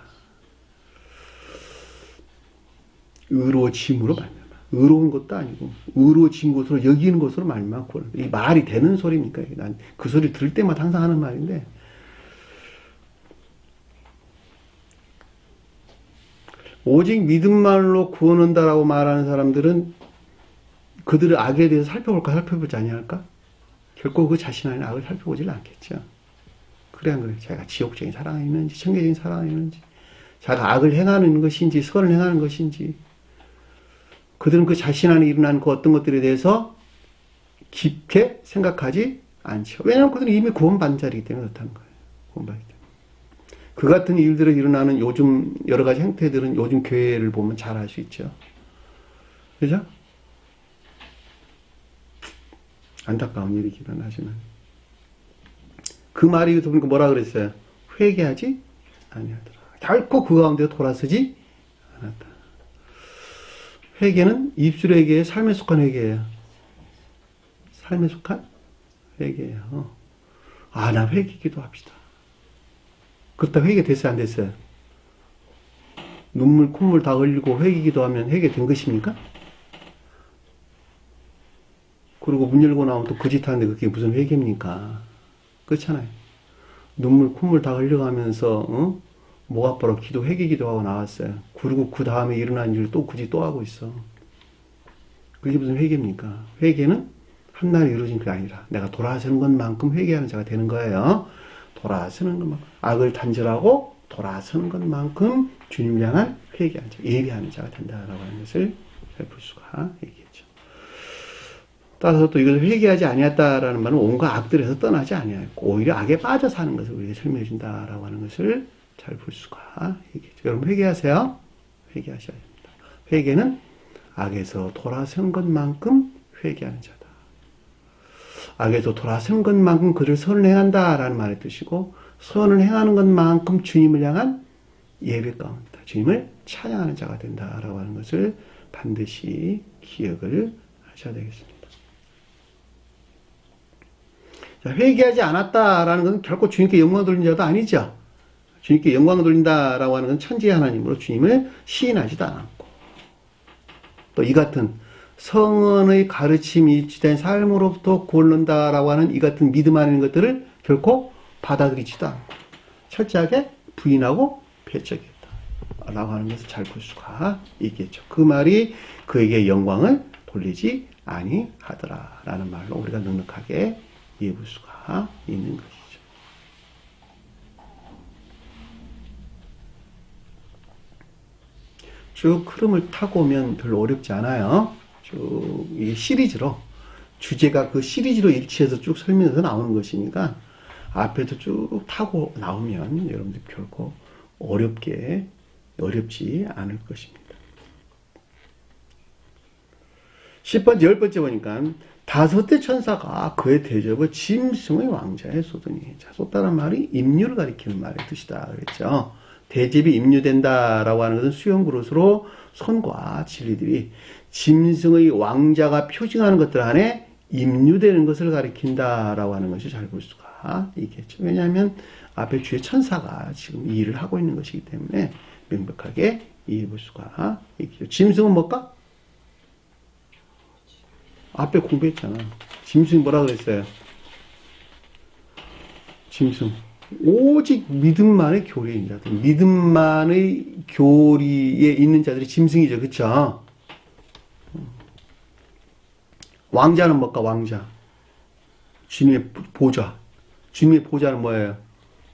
의로워짐으로 말미암아. 의로운 것도 아니고 의로워진 것으로 여기는 것으로 말미암아 구원. 이 말이 되는 소리입니까? 난 그 소리 들을 때마다 항상 하는 말인데, 오직 믿음만으로 구원한다라고 말하는 사람들은 그들의 악에 대해서 살펴볼까 살펴보지 아니할까? 결코 그 자신 안에 악을 살펴보질 않겠죠. 그래 안 그래? 자기가 지옥적인 사랑이 있는지 천계적인 사랑이 있는지, 자기가 악을 행하는 것인지 선을 행하는 것인지, 그들은 그 자신 안에 일어난 그 어떤 것들에 대해서 깊게 생각하지 않죠. 왜냐하면 그들은 이미 구원받은 자이기 때문에 그렇다는 거예요. 구원받기 때문에. 그 같은 일들을 일어나는 요즘 여러 가지 행태들은 요즘 교회를 보면 잘 알 수 있죠. 그죠? 안타까운 일이 일어나지만 그 말이 여기서 보니까 뭐라 그랬어요? 회개하지 아니하더라. 결코 그 가운데 돌아서지 않았다. 회개는 입술의 회개예요? 삶에 속한 회개예요? 삶에 속한 회개예요. 아, 나 회개 기도합시다. 그렇다 회개 됐어요? 안 됐어요? 눈물 콧물 다 흘리고 회개 기도하면 회개 된 것입니까? 그리고 문 열고 나오면 또 그 짓 하는데 그게 무슨 회개입니까? 그렇잖아요. 눈물 콧물 다 흘려가면서 목 아파로 회개 기도하고 나왔어요. 그리고 그 다음에 일어난 일을 또 굳이 또 하고 있어. 그게 무슨 회개입니까? 회개는 한날에 이루어진 게 아니라 내가 돌아서는 것만큼 회개하는 자가 되는 거예요. 돌아서는 것만큼 악을 단절하고 돌아서는 것만큼 주님을 향한 회개하는 자, 예배하는 자가 된다라고 하는 것을 잘 볼 수가 있겠죠. 따라서 또 이것을 회개하지 아니했다라는 말은 온갖 악들에서 떠나지 아니하였고 오히려 악에 빠져 사는 것을 우리에게 설명해 준다라고 하는 것을 잘 볼 수가 있겠죠. 여러분 회개하세요. 회개하셔야 됩니다. 회개는 악에서 돌아선 것만큼 회개하는 자다. 악에서 돌아선 것만큼 그를 선을 행한다라는 말의 뜻이고, 선을 행하는 것만큼 주님을 향한 예배 가운데다. 주님을 찬양하는 자가 된다라고 하는 것을 반드시 기억을 하셔야 되겠습니다. 자, 회개하지 않았다라는 것은 결코 주님께 영광을 돌린 자도 아니죠. 주님께 영광을 돌린다라고 하는 것은 천지의 하나님으로 주님을 시인하지도 않았고, 또 이 같은 성언의 가르침이 일치된 삶으로부터 구원한다라고 하는 이 같은 믿음 안에 있는 것들을 결코 받아들이지도 않고 철저하게 부인하고 배척했다라고 하는 것을 잘 볼 수가 있겠죠. 그 말이 그에게 영광을 돌리지 아니하더라라는 말로 우리가 넉넉하게 이해해 볼 수가 있는 것이죠. 쭉 흐름을 타고 오면 별로 어렵지 않아요. 쭉 이 시리즈로, 주제가 그 시리즈로 일치해서 쭉 설명해서 나오는 것이니까 앞에도 쭉 타고 나오면 여러분들 결코 어렵지 않을 것입니다. 10번째, 10번째 보니까 다섯째 천사가 그의 대접을 짐승의 왕자에 쏟으니. 자, 쏟다는 말이 임류를 가리키는 말의 뜻이다 그랬죠. 대접이 임류된다라고 하는 것은 수용 그릇으로 선과 진리들이 짐승의 왕자가 표징하는 것들 안에 임류되는 것을 가리킨다라고 하는 것이 잘 볼 수가 있겠죠. 왜냐하면 앞에 주의 천사가 지금 이 일을 하고 있는 것이기 때문에 명백하게 이해해 볼 수가 있겠죠. 짐승은 뭘까? 앞에 공부했잖아. 짐승이 뭐라 그랬어요? 짐승. 오직 믿음만의 교리에 있는 자들. 믿음만의 교리에 있는 자들이 짐승이죠. 그쵸? 왕자는 뭘까? 왕자. 주님의 보좌. 주님의 보좌는 뭐예요?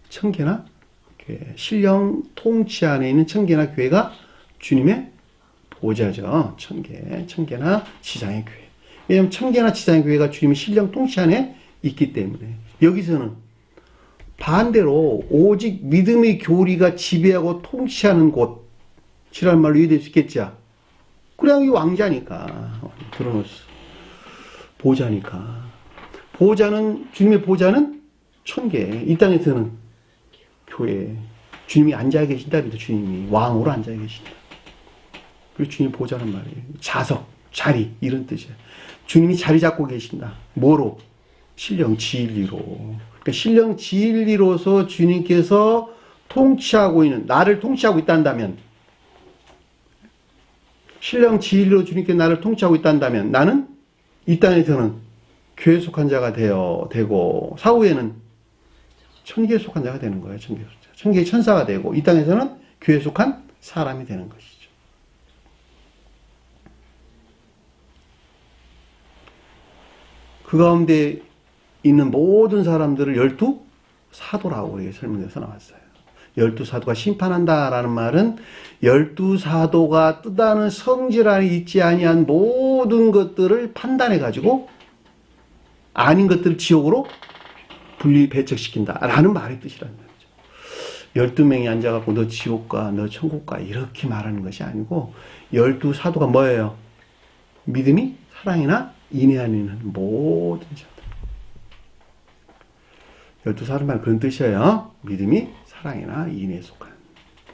청계나 교회. 신령 통치 안에 있는 청계나 교회가 주님의 보좌죠. 청계나 지상의 교회. 왜냐하면 청계나 지상의 교회가 주님의 신령 통치 안에 있기 때문에. 여기서는 반대로 오직 믿음의 교리가 지배하고 통치하는 곳이라는 말로 이해될 수 있겠죠. 그냥 이 왕자니까. 드러노스. 보좌니까. 주님의 보좌는 천계. 이 땅에서는 교회. 주님이 앉아 계신다면서 주님이 왕으로 앉아 계신다. 그리고 주님 보좌는 말이에요. 자석, 자리, 이런 뜻이에요. 주님이 자리 잡고 계신다. 뭐로? 신령 진리로. 그러니까 신령 진리로서 주님께서 통치하고 있는, 나를 통치하고 있단다면, 신령 진리로 주님께 나를 통치하고 있단다면, 나는 이 땅에서는 교회에 속한 자가 되고, 사후에는 천계에 속한 자가 되는 거예요. 천계의 천사가 되고, 이 땅에서는 교회에 속한 사람이 되는 것이죠. 그 가운데 있는 모든 사람들을 12사도라고 우리가 설명해서 나왔어요. 12사도가 심판한다라는 말은 12사도가 뜻하는 성질 안에 있지 아니한 모든 것들을 판단해가지고 아닌 것들을 지옥으로 배척시킨다라는 말의 뜻이라는 말이죠. 12명이 앉아갖고 너 지옥가, 너 천국가 이렇게 말하는 것이 아니고 12사도가 뭐예요? 믿음이 사랑이나 인애 안에 있는 모든 자들. 12사도 말 그런 뜻이에요. 믿음이 사랑이나 인애에 속한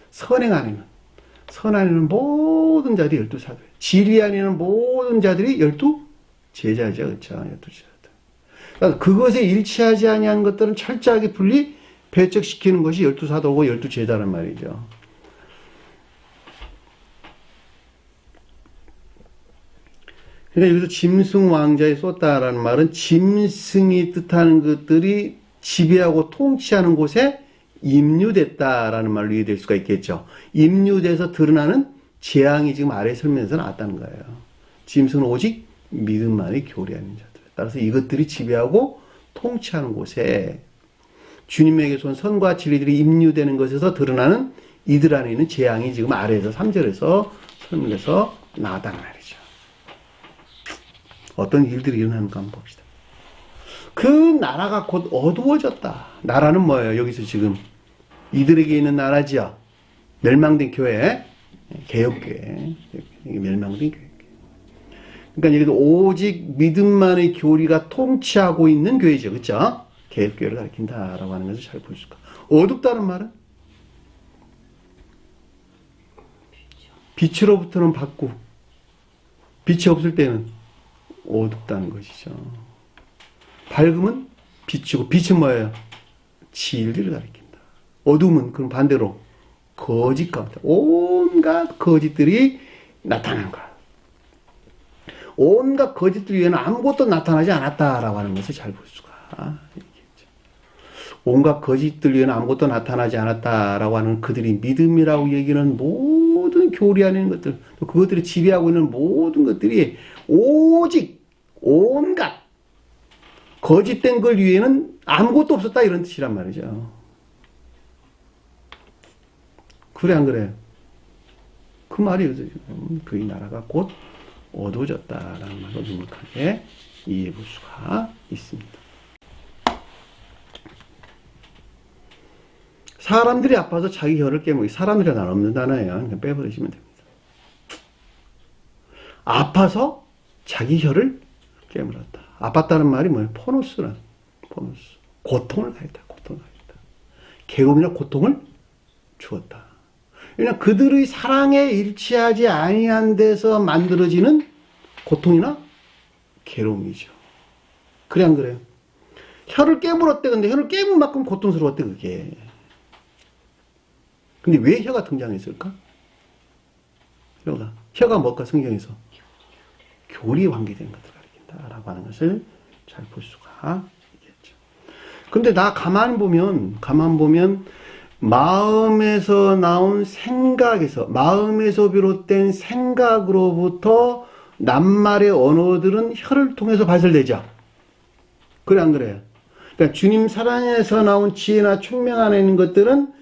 선행 안에 있는 모든 자들이 12사도예요. 진리 안에 있는 모든 자들이 12제자죠. 그렇죠? 12제자들. 그러니까 그것에 일치하지 아니한 것들은 철저하게 분리 배척시키는 것이 12사도고 12제자란 말이죠. 그러니까 여기서 짐승 왕자에 쏟다라는 말은 짐승이 뜻하는 것들이 지배하고 통치하는 곳에 임류됐다라는 말로 이해될 수가 있겠죠. 임류돼서 드러나는 재앙이 지금 아래 설명에서 나왔다는 거예요. 짐승은 오직 믿음만의 교리하는 자들. 따라서 이것들이 지배하고 통치하는 곳에 주님에게서 온 선과 진리들이 임류되는 것에서 드러나는 이들 안에 있는 재앙이 지금 아래에서 3절에서 설명해서 나왔다는 말이죠. 어떤 일들이 일어나는가 한번 봅시다. 그 나라가 곧 어두워졌다. 나라는 뭐예요? 여기서 지금 이들에게 있는 나라지요. 멸망된 교회, 개혁교회, 멸망된 교회. 그러니까 여기도 오직 믿음만의 교리가 통치하고 있는 교회죠, 그렇죠? 개혁교회를 가리킨다라고 하는 것을 잘 볼 수가. 어둡다는 말은 빛으로부터는 밝고 빛이 없을 때는 어둡다는 것이죠. 밝음은 빛이고 빛은 뭐예요? 진리를 가리킨다. 어둠은 그럼 반대로 거짓 가운데 온갖 거짓들이 나타나는 거야. 온갖 거짓들 위에는 아무것도 나타나지 않았다라고 하는 것을 잘 볼 수가 있겠죠. 온갖 거짓들 위에는 아무것도 나타나지 않았다라고 하는 그들이 믿음이라고 얘기하는 모든 교리 안에 있는 것들, 또 그것들이 지배하고 있는 모든 것들이 오직 온갖 거짓된 걸 위에는 아무것도 없었다 이런 뜻이란 말이죠. 그래 안 그래요? 그 말이에요. 그의 나라가 곧 어두워졌다라는 말로 명확하게 이해해 볼 수가 있습니다. 사람들이 아파서 자기 혀를 깨물기. 사람이라는 말 없는 단어예요. 그냥 빼버리시면 됩니다. 아파서 자기 혀를 깨물었다. 아팠다는 말이 뭐예요? 포노스는 포노스. 고통을 가했다. 고통을 가했다. 괴로움이나 고통을 주었다. 왜냐하면 그들의 사랑에 일치하지 아니한 데서 만들어지는 고통이나 괴로움이죠. 그래 안 그래요? 혀를 깨물었대. 근데 혀를 깨물 만큼 고통스러웠대 그게. 근데 왜 혀가 등장했을까? 혀가 뭘까 성경에서? 교리에 관계된 것들을 가리킨다 라고 하는 것을 잘 볼 수가 있겠죠. 근데 나 가만 보면 마음에서 나온 생각에서, 마음에서 비롯된 생각으로부터 낱말의 언어들은 혀를 통해서 발설되죠. 그래 안 그래요? 그러니까 주님 사랑에서 나온 지혜나 총명 안에 있는 것들은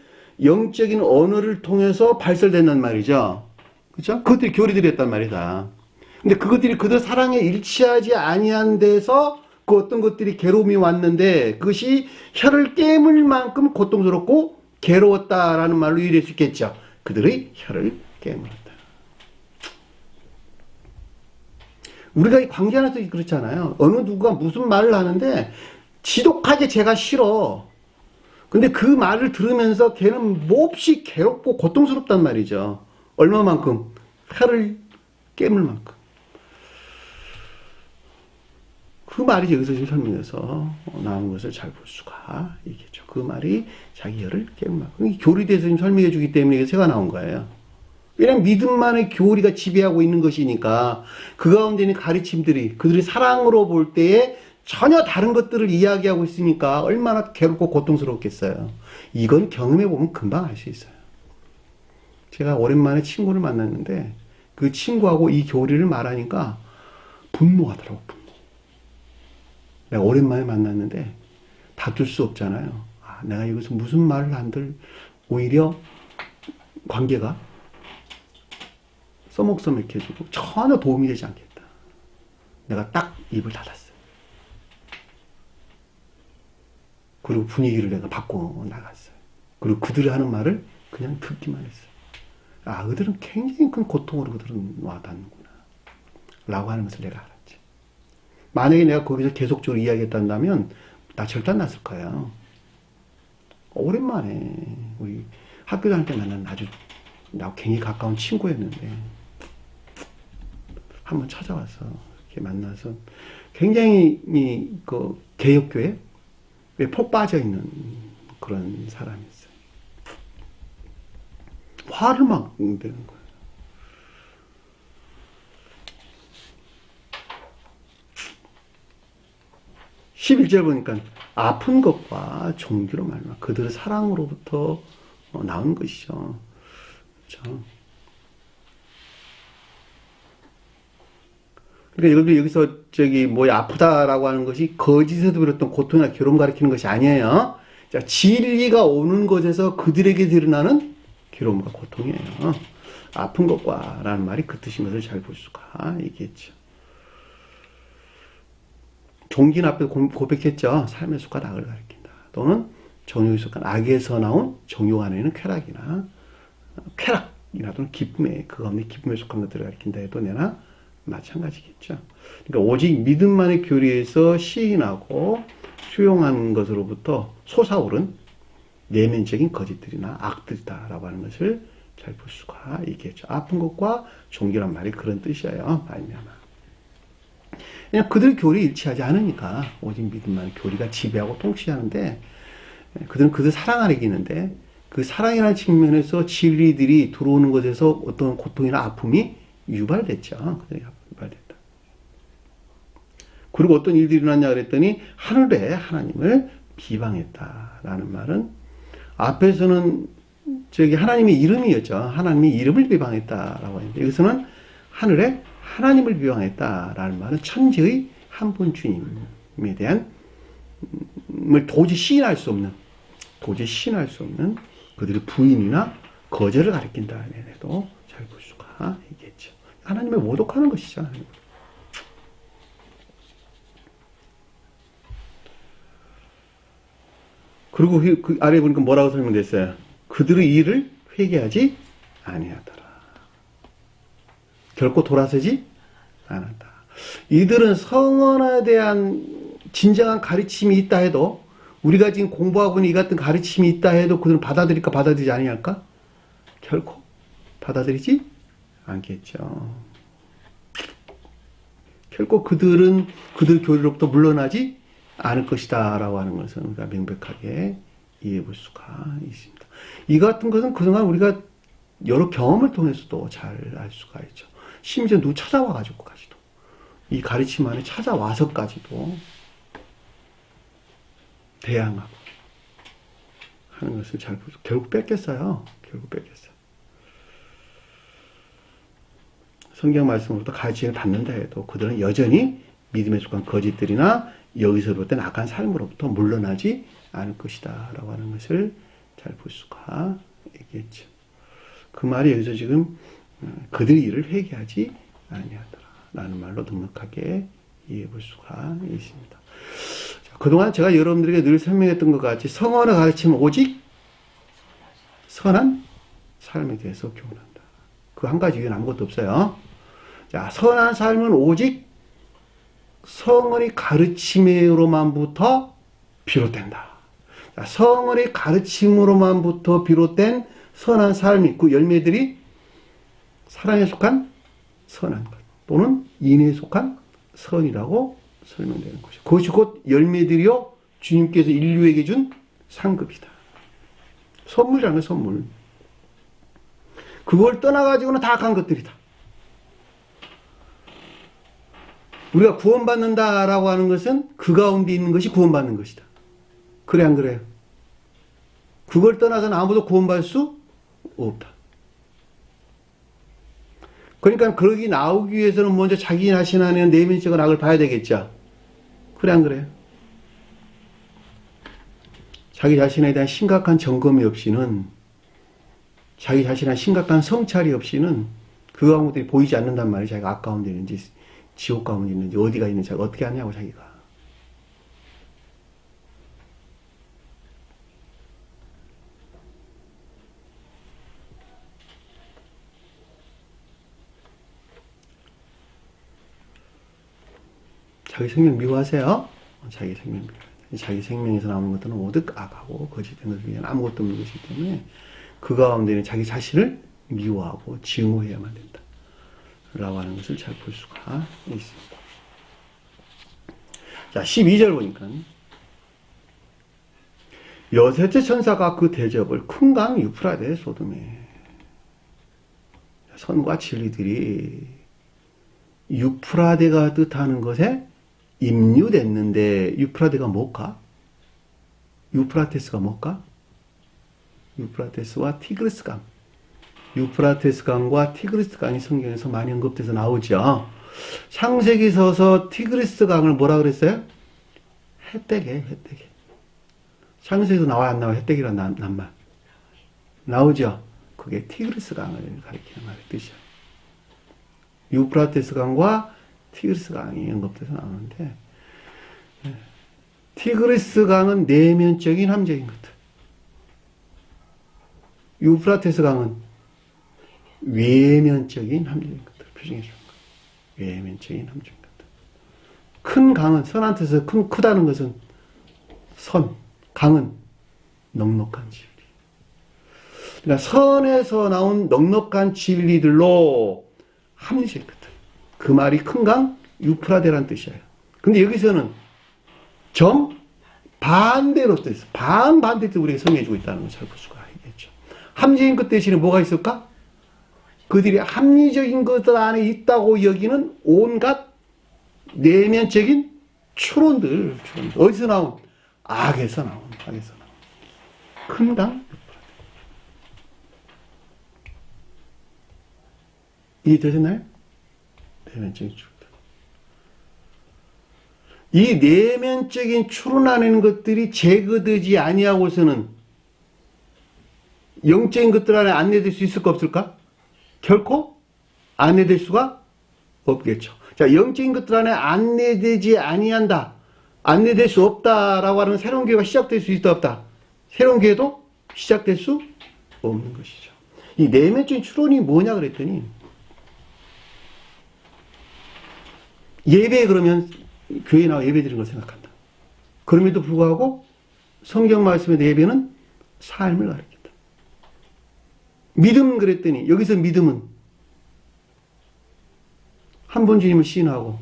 영적인 언어를 통해서 발설된단 말이죠. 그렇죠? 그것들이 교리들이었단 말이다. 근데 그것들이 그들 사랑에 일치하지 아니한 데서 그 어떤 것들이 괴로움이 왔는데 그것이 혀를 깨물 만큼 고통스럽고 괴로웠다라는 말로 이해할 수 있겠죠. 그들의 혀를 깨물었다. 우리가 이 관계 안에서 그렇잖아요. 어느 누구가 무슨 말을 하는데 지독하게 제가 싫어. 근데 그 말을 들으면서 걔는 몹시 괴롭고 고통스럽단 말이죠. 얼마만큼? 혀를 깨물 만큼. 그 말이 여기서 지금 설명해서 나온 것을 잘 볼 수가 있겠죠. 그 말이 자기 혀를 깨물 만큼. 교리대에서 지금 설명해 주기 때문에 새가 나온 거예요. 왜냐하면 믿음만의 교리가 지배하고 있는 것이니까 그 가운데 있는 가르침들이 그들이 사랑으로 볼 때에 전혀 다른 것들을 이야기하고 있으니까 얼마나 괴롭고 고통스럽겠어요. 이건 경험해 보면 금방 알 수 있어요. 제가 오랜만에 친구를 만났는데 그 친구하고 이 교리를 말하니까 분노하더라고. 분노. 내가 오랜만에 만났는데 다툴 수 없잖아요. 아, 내가 여기서 무슨 말을 한들 오히려 관계가 써먹서먹해지고 전혀 도움이 되지 않겠다. 내가 딱 입을 닫았어요. 그리고 분위기를 내가 바꿔 나갔어요. 그리고 그들이 하는 말을 그냥 듣기만 했어요. 아, 그들은 굉장히 큰 고통으로 그들은 와닿는구나. 라고 하는 것을 내가 알았지. 만약에 내가 거기서 계속적으로 이야기했단다면 나 절대 안 났을 거예요. 오랜만에 우리 학교 다닐 때 만난 아주 나하고 굉장히 가까운 친구였는데 한번 찾아와서 이렇게 만나서 굉장히 그 개혁교회 왜 폭 빠져 있는 그런 사람이었어요. 화를 막 내는 거예요. (11절) 보니까 아픈 것과 종기로 말미암아 그들의 사랑으로부터 나온 것이죠. 그렇죠? 그러니까 여기서 아프다라고 하는 것이 거짓에서 비롯된 고통이나 괴로움 가리키는 것이 아니에요. 자, 진리가 오는 것에서 그들에게 드러나는 괴로움과 고통이에요. 아픈 것과 라는 말이 그 뜻인 것을 잘 볼 수가 있겠죠. 종기는 앞에 고백했죠. 삶의 속과 악을 가리킨다. 또는 정욕에 속한 악에서 나온 정욕 안에는 쾌락이나 또는 기쁨에 그 가운데 기쁨에 속한 것들을 가리킨다 해도 내나 마찬가지겠죠. 그러니까 오직 믿음만의 교리에서 시인하고 수용한 것으로부터 솟아오른 내면적인 거짓들이나 악들이다라고 하는 것을 잘 볼 수가 있겠죠. 아픈 것과 종기란 말이 그런 뜻이에요. 말미암아. 그냥 그들 교리 일치하지 않으니까 오직 믿음만의 교리가 지배하고 통치하는데 그들은 그들 사랑 안에 있는데 그 사랑이라는 측면에서 진리들이 들어오는 것에서 어떤 고통이나 아픔이 유발됐죠. 유발됐다. 그리고 어떤 일들이 일어났냐 그랬더니 하늘에 하나님을 비방했다라는 말은 앞에서는 하나님의 이름이었죠. 하나님의 이름을 비방했다라고 했는데 여기서는 하늘에 하나님을 비방했다라는 말은 천지의 한 분 주님에 대한 도저히 시인할 수 없는 그들의 부인이나 거절을 가리킨다 해도 잘 볼 수가 있겠죠. 하나님을 모독하는 것이죠. 그리고 그 아래에 보니까 뭐라고 설명됐어요? 그들의 일을 회개하지 아니하더라. 결코 돌아서지 않았다. 이들은 성언에 대한 진정한 가르침이 있다 해도, 우리가 지금 공부하고 있는 이 같은 가르침이 있다 해도 그들은 받아들일까 받아들이지 아니할까? 결코 받아들이지 않겠죠. 결코 그들은 그들 교리로부터 물러나지 않을 것이다 라고 하는 것은 우리가 명백하게 이해해 볼 수가 있습니다. 이 같은 것은 그동안 우리가 여러 경험을 통해서도 잘 알 수가 있죠. 심지어 누구 찾아와가지고까지도, 이 가르침 안에 찾아와서까지도 대항하고 하는 것을 잘 보죠. 결국 뺏겼어요. 결국 뺏겼어요. 성경 말씀으로부터 가르침을 받는다 해도 그들은 여전히 믿음에 속한 거짓들이나 여기서부터 악한 삶으로부터 물러나지 않을 것이다 라고 하는 것을 잘 볼 수가 있겠죠. 그 말이 여기서 지금 그들의 일을 회개하지 아니하더라 라는 말로 넉넉하게 이해해 볼 수가 있습니다. 자, 그동안 제가 여러분들에게 늘 설명했던 것 같이 성언의 가르침은 오직 선한 삶에 대해서 교훈한다. 그 한 가지 이유는 아무것도 없어요. 자, 선한 삶은 오직 성언의 가르침으로만부터 비롯된다. 자, 성언의 가르침으로만부터 비롯된 선한 삶이, 그 열매들이 사랑에 속한 선한 것 또는 인에 속한 선이라고 설명되는 것이죠. 그것이 곧 열매들이요 주님께서 인류에게 준 상급이다. 선물이라는 거예요. 선물. 그걸 떠나가지고는 다 악한 것들이다. 우리가 구원받는다라고 하는 것은 그 가운데 있는 것이 구원받는 것이다. 그래 안 그래요? 그걸 떠나서는 아무도 구원받을 수 없다. 그러니까 그러기 나오기 위해서는 먼저 자기 자신 안에 내면적인 악을 봐야 되겠죠. 그래 안 그래요? 자기 자신에 대한 심각한 점검이 없이는, 자기 자신에 대한 심각한 성찰이 없이는 그 가운데 보이지 않는단 말이에요. 자기가 악 가운데 있는지 지옥 가운데 있는지 어디가 있는지 자기가 어떻게 하냐고 자기가. 자기 생명 미워하세요? 자기 생명 미워해요. 자기 생명에서 나오는 것들은 모두 악하고 거짓된 것을 위한 아무것도 없는 것이기 때문에 그 가운데는 자기 자신을 미워하고 증오해야만 된다 라고 하는 것을 잘 볼 수가 있습니다. 자, 12절 보니까 여섯째 천사가 그 대접을 큰 강 유프라데 소돔에, 선과 진리들이 유프라데가 뜻하는 것에 임류됐는데, 유프라데가 뭘까? 유프라테스가 뭘까? 유프라테스와 티그리스 강. 유프라테스 강과 티그리스 강이 성경에서 많이 언급돼서 나오죠. 창세기서서 티그리스 강을 뭐라 그랬어요? 햇대게, 햇대게. 창세기에서 나와야 안 나와? 햇대기란 낱말. 나오죠? 그게 티그리스 강을 가리키는 말의 뜻이야. 유프라테스 강과 티그리스 강이 언급돼서 나오는데, 티그리스 강은 내면적인 함정인 것들. 유프라테스 강은 외면적인 함정인 것들. 표정해 주는 거예요. 외면적인 함정인 것들. 큰 강은, 선한 뜻에서 크다는 것은 선, 강은 넉넉한 진리. 그러니까 선에서 나온 넉넉한 진리들로 합리적인 것들. 그 말이 큰 강 유프라데라는 뜻이에요. 근데 여기서는 반대로 뜻, 반대 뜻 우리가 설명해주고 있다는 걸 잘 볼 수가 있겠죠. 합리적인 것 대신에 뭐가 있을까? 그들이 합리적인 것들 안에 있다고 여기는 온갖 내면적인 추론들. 어디서 나온? 악에서 나온. 큰 강 유프라데. 이해되셨나요? 내면적인 추론. 이 내면적인 추론하는 것들이 제거되지 아니하고서는 영적인 것들 안에 안내될 수 있을까 없을까? 결코 안내될 수가 없겠죠. 자, 영적인 것들 안에 안내되지 아니한다, 안내될 수 없다라고 하는 새로운 교회가 시작될 수 있다 없다? 새로운 교회도 시작될 수 없는 것이죠. 이 내면적인 추론이 뭐냐 그랬더니 예배 그러면 교회에 나와 예배 드리는 걸 생각한다. 그럼에도 불구하고 성경 말씀의 예배는 삶을 가르친다. 믿음 그랬더니 여기서 믿음은 한 분 주님을 시인하고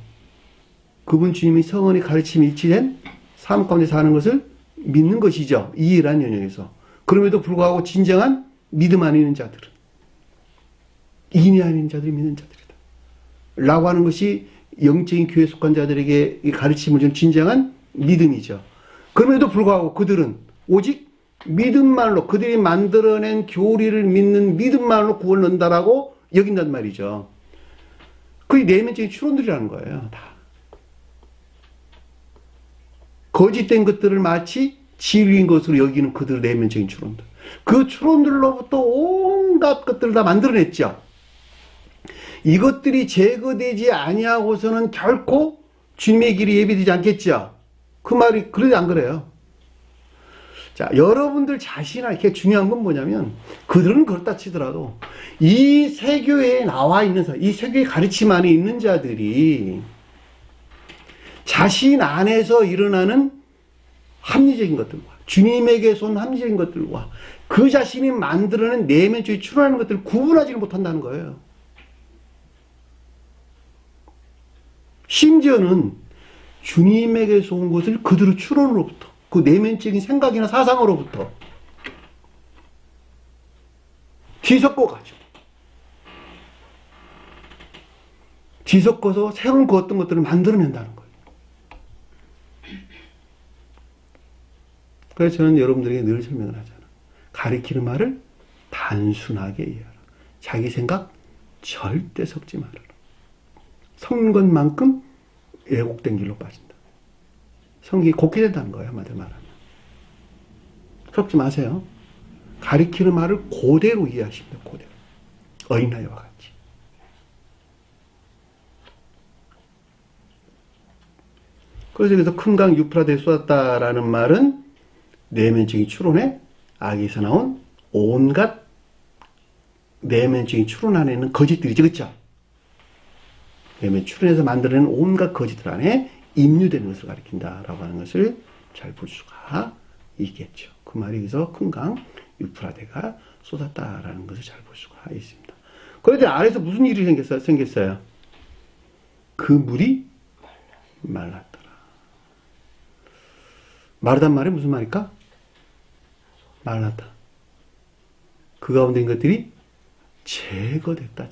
그분 주님의 성언의 가르침이 일치된 삶 가운데 사는 것을 믿는 것이죠. 이해란 영역에서. 그럼에도 불구하고 진정한 믿음 안에 있는 자들은 인내 안에 있는 자들이 믿는 자들이다. 라고 하는 것이 영적인 교회 속한 자들에게 가르침을 준 진정한 믿음이죠. 그럼에도 불구하고 그들은 오직 믿음만으로 그들이 만들어낸 교리를 믿는 믿음만으로 구원을 얻는다라고 여긴단 말이죠. 그게 내면적인 추론들이라는 거예요. 다. 거짓된 것들을 마치 진리인 것으로 여기는 그들의 내면적인 추론들. 그 추론들로부터 온갖 것들을 다 만들어냈죠. 이것들이 제거되지 아니하고서는 결코 주님의 길이 예비되지 않겠죠. 그 말이 그래도 안 그래요. 자, 여러분들 자신아 이렇게 중요한 건 뭐냐면 그들은 그렇다 치더라도 이 세교회에 나와 있는 사람, 이 세교회 가르침 안에 있는 자들이 자신 안에서 일어나는 합리적인 것들과 주님에게서 온 합리적인 것들과 그 자신이 만들어낸 내면적인 추론하는 것들을 구분하지를 못한다는 거예요. 심지어는 주님에게서 온 것을 그들의 추론으로부터 그 내면적인 생각이나 사상으로부터 뒤섞어가지고 뒤섞어서 새로운 그 어떤 것들을 만들어낸다는 거예요. 그래서 저는 여러분들에게 늘 설명을 하잖아요. 가리키는 말을 단순하게 이해하라. 자기 생각 절대 섞지 말아라. 섞는 것만큼 왜곡된 길로 빠진다. 성경이 곱게 된다는 거예요. 한마디로 말하면. 섞지 마세요. 가리키는 말을 그대로 이해하시면 돼요. 그대로. 어린아이와 같이. 그래서 여기서 큰 강 유프라데에 쏟았다라는 말은 내면적인 추론에 악에서 나온 온갖 내면적인 추론 안에 있는 거짓들이죠. 그렇죠? 내면 추론해서 만들어낸 온갖 거짓들 안에 입류되는 것을 가리킨다라고 하는 것을 잘 볼 수가 있겠죠. 그 말이 여기서 큰 강 유프라데가 쏟았다라는 것을 잘 볼 수가 있습니다. 그런데 아래서 무슨 일이 생겼어요? 그 물이 말랐더라. 마르단 말이 무슨 말일까? 말랐다. 그 가운데 있는 것들이 제거됐다.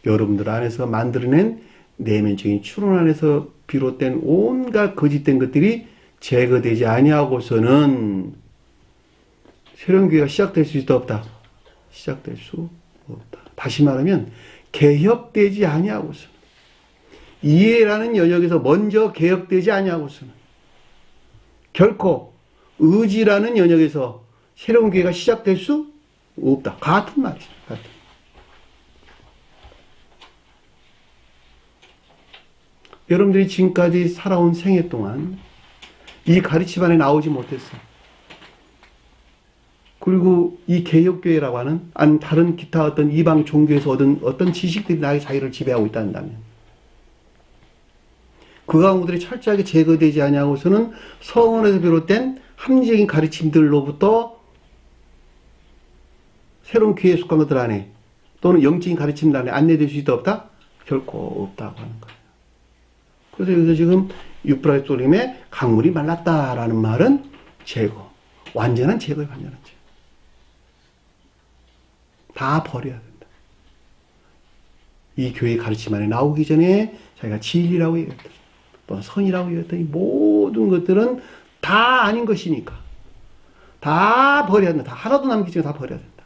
여러분들 안에서 만들어낸 내면적인 추론 안에서 비롯된 온갖 거짓된 것들이 제거되지 아니하고서는 새로운 교회가 시작될 수 있다 없다? 시작될 수 없다. 다시 말하면 개혁되지 아니하고서는 이해라는 영역에서 먼저 개혁되지 아니하고서는 결코 의지라는 영역에서 새로운 교회가 시작될 수 없다. 같은 말이죠. 같은. 여러분들이 지금까지 살아온 생애 동안 이 가르침 안에 나오지 못했어요. 그리고 이 개혁교회라고 하는 아니면 다른 기타 어떤 이방 종교에서 얻은 어떤 지식들이 나의 자유를 지배하고 있다면 그 가운데들이 철저하게 제거되지 아니하고서는 서원에서 비롯된 합리적인 가르침들로부터 새로운 교회에 속한 것들 안에 또는 영적인 가르침들 안에 안내될 수 있다 없다? 결코 없다고 하는 거예요. 그래서 여기서 지금 유프라데 소림에 강물이 말랐다라는 말은 제거. 완전한 제거에 완전한 제거. 다 버려야 된다. 이 교회의 가르침 안에 나오기 전에 자기가 진리라고 얘기했다. 또는 선이라고 얘기했던 이 모든 것들은 다 아닌 것이니까. 다 버려야 된다. 다 하나도 남기지 않고 다 버려야 된다.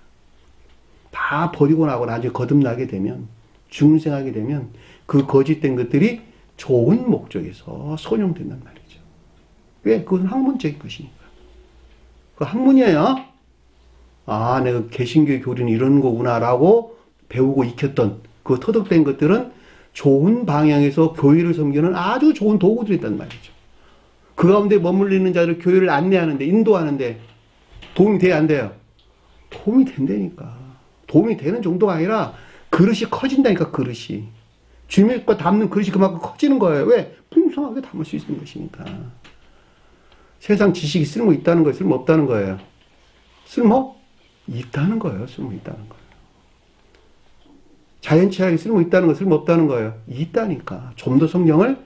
다 버리고 나고 나중에 거듭나게 되면, 중생하게 되면 그 거짓된 것들이 좋은 목적에서 선용된단 말이죠. 왜? 그건 학문적인 것이니까. 그 학문이에요. 아, 내가 개신교의 교리는 이런 거구나라고 배우고 익혔던 그 터득된 것들은 좋은 방향에서 교회를 섬기는 아주 좋은 도구들이란 말이죠. 그 가운데 머물리는 자들 교회를 안내하는데, 인도하는데 도움이 돼야 안 돼요? 도움이 된다니까. 도움이 되는 정도가 아니라 그릇이 커진다니까, 그릇이. 주님의 거 담는 그릇이 그만큼 커지는 거예요. 왜? 풍성하게 담을 수 있는 것이니까. 세상 지식이 쓸모 있다는 거예요? 쓸모 없다는 거예요? 쓸모 있다는 거예요. 쓸모 있다는 거예요. 자연치하게 쓸모 있다는 거, 쓸모 없다는 거예요. 있다니까. 좀 더 성경을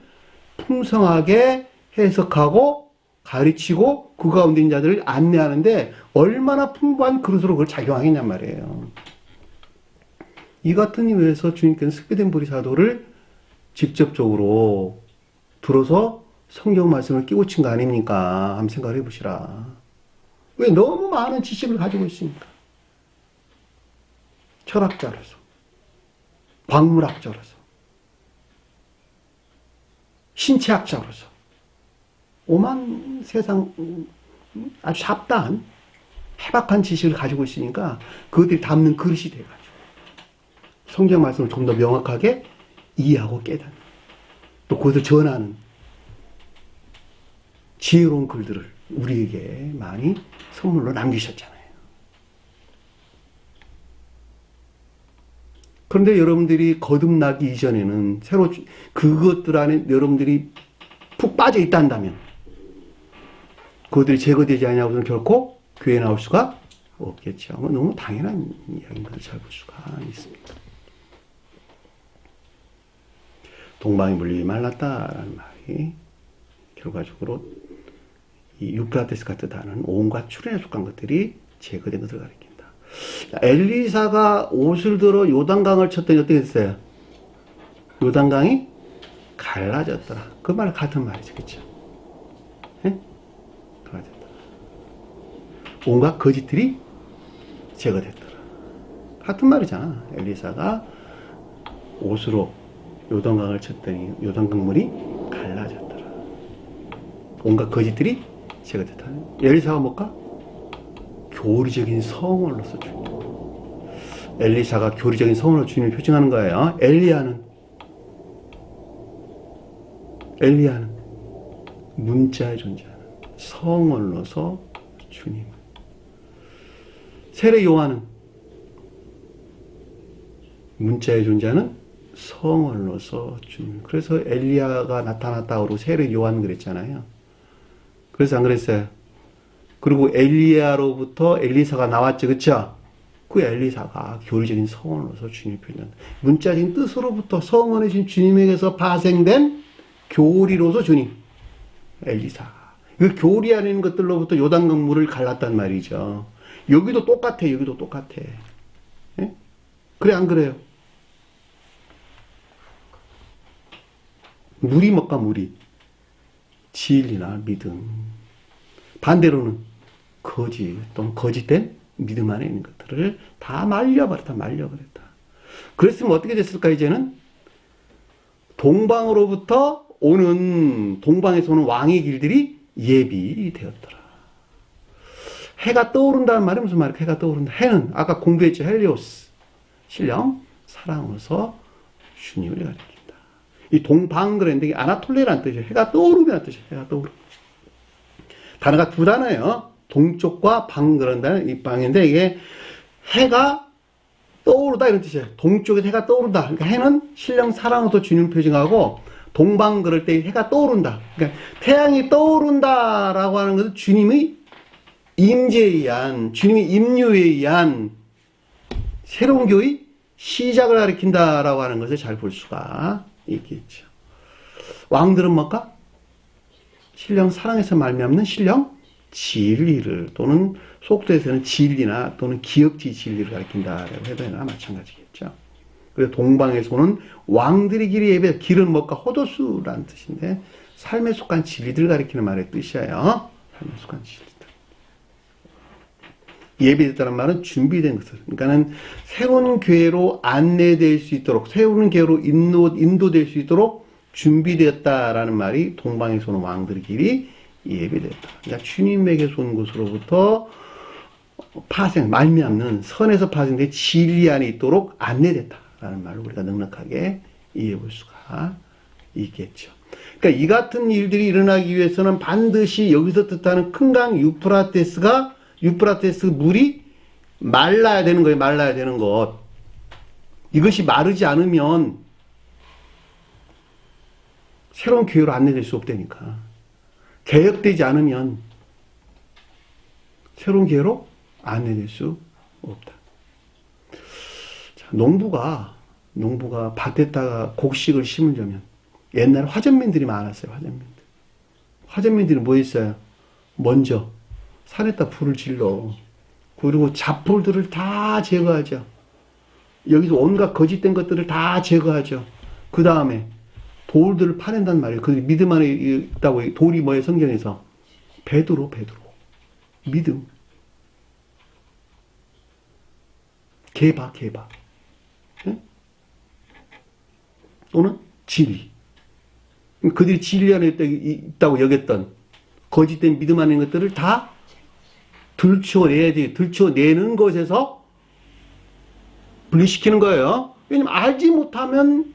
풍성하게 해석하고 가르치고 그 가운데 있는 자들을 안내하는데 얼마나 풍부한 그릇으로 그걸 작용하겠냔 말이에요. 이 같은 이유에서 주님께서는 습기된 보리사도를 직접적으로 들어서 성경 말씀을 끼고친 거 아닙니까? 한번 생각을 해보시라. 왜? 너무 많은 지식을 가지고 있으니까. 철학자로서, 광물학자로서, 신체학자로서, 오만 세상 아주 잡다한 해박한 지식을 가지고 있으니까 그것들이 담는 그릇이 돼가지고 성경 말씀을 좀 더 명확하게 이해하고 깨닫는, 또 그것을 전하는 지혜로운 글들을 우리에게 많이 선물로 남기셨잖아요. 그런데 여러분들이 거듭나기 이전에는 새로 그것들 안에 여러분들이 푹 빠져 있단다면 그것들이 제거되지 않냐고는 결코 교회에 나올 수가 없겠죠. 너무 당연한 이야기인 것을 잘 볼 수가 있습니다. 동방이 물리기 말랐다라는 말이 결과적으로 이 유프라테스가 뜻하는 온갖 출현에 속한 것들이 제거된 것을 가리킨다. 엘리사가 옷을 들어 요단강을 쳤더니 어떻게 됐어요? 요단강이 갈라졌더라. 그 말 같은 말이죠. 그렇죠? 예? 갈라졌더라. 온갖 거짓들이 제거됐더라. 같은 말이잖아. 엘리사가 옷으로 요단강을 쳤더니 요단강물이 갈라졌더라. 온갖 거짓들이 제거됐다. 엘리사가 뭘까? 교리적인 성원으로서 주님. 엘리사가 교리적인 성원으로 주님을 표징하는 거예요. 엘리야는 문자에 존재하는 성원으로서 주님. 세례 요한은 문자에 존재하는 성원으로서 주님. 그래서 엘리야가 나타났다고 세례 요한 그랬잖아요. 그래서 안 그랬어요? 그리고 엘리야로부터 엘리사가 나왔죠. 그쵸? 그 엘리사가 교리적인 성원으로서 주님을 표현한다. 문자적인 뜻으로부터 성원이신 주님에게서 파생된 교리로서 주님. 엘리사가. 그 교리 안에 있는 것들로부터 요단강 물을 갈랐단 말이죠. 여기도 똑같아. 여기도 똑같아. 예? 그래 안 그래요? 물이 뭘까? 물이 진리나 믿음. 반대로는 거짓 또는 거짓된 믿음 안에 있는 것들을 다 말려버렸다. 그랬으면 어떻게 됐을까? 이제는 동방으로부터 오는, 동방에서 오는 왕의 길들이 예비되었더라. 해가 떠오른다는 말이 무슨 말이야? 해가 떠오른다. 해는 아까 공부했죠. 헬리오스, 신령 사랑으로서 주님을 가리킨다. 이 동방 그랬는데 아나톨레라는 뜻이에요. 해가 떠오르면 뜻이에요. 해가 떠오르. 단어가 두 단어예요. 동쪽과 방 그런다는 이 방인데 이게 해가 떠오르다 이런 뜻이에요. 동쪽에서 해가 떠오른다. 그러니까 해는 신령 사랑으로서 주님을 표징하고 동방 그럴 때 해가 떠오른다. 그러니까 태양이 떠오른다라고 하는 것은 주님의 임재에 의한, 주님의 임유에 의한 새로운 교의 시작을 가리킨다라고 하는 것을 잘 볼 수가 있겠죠. 왕들은 뭘까? 신령 사랑에서 말미암는 신령 진리를, 또는 속도에서는 진리나 또는 기억지 진리를 가리킨다라고 해도 되나 마찬가지겠죠. 그래서 동방에서 오는 왕들의 길이 예배, 길은 뭘까? 호도수라는 뜻인데 삶에 속한 진리들 가리키는 말의 뜻이에요. 삶에 속한 진리들. 예비됐다는 말은 준비된 것을. 그러니까는 새로운 교회로 안내될 수 있도록, 새로운 교회로 인도될 수 있도록 준비되었다라는 말이 동방에서 오는 왕들의 길이 예비됐다. 그러니까 주님에게서 온 곳으로부터 파생, 말미암는 선에서 파생된 진리 안에 있도록 안내됐다라는 말로 우리가 넉넉하게 이해해 볼 수가 있겠죠. 그러니까 이 같은 일들이 일어나기 위해서는 반드시 여기서 뜻하는 큰 강 유프라테스 물이 말라야 되는 거예요. 말라야 되는 것. 이것이 마르지 않으면 새로운 교회로 안내될 수 없다니까. 개혁되지 않으면 새로운 교회로 안내될 수 없다. 자, 농부가 밭에다가 곡식을 심으려면 옛날 화전민들이 많았어요. 화전민들이 뭐 했어요? 먼저 산에다 불을 질러. 그리고 잡풀들을 다 제거하죠. 여기서 온갖 거짓된 것들을 다 제거하죠. 그 다음에 돌들을 파낸단 말이에요. 그 믿음 안에 있다고. 돌이 뭐예요? 성경에서 베드로. 믿음. 개바. 네? 또는 진리. 그들이 진리 안에 있다고 여겼던 거짓된 믿음 안에 있는 것들을 다 들춰내야 돼. 들춰내는 것에서 분리시키는 거예요. 왜냐면 알지 못하면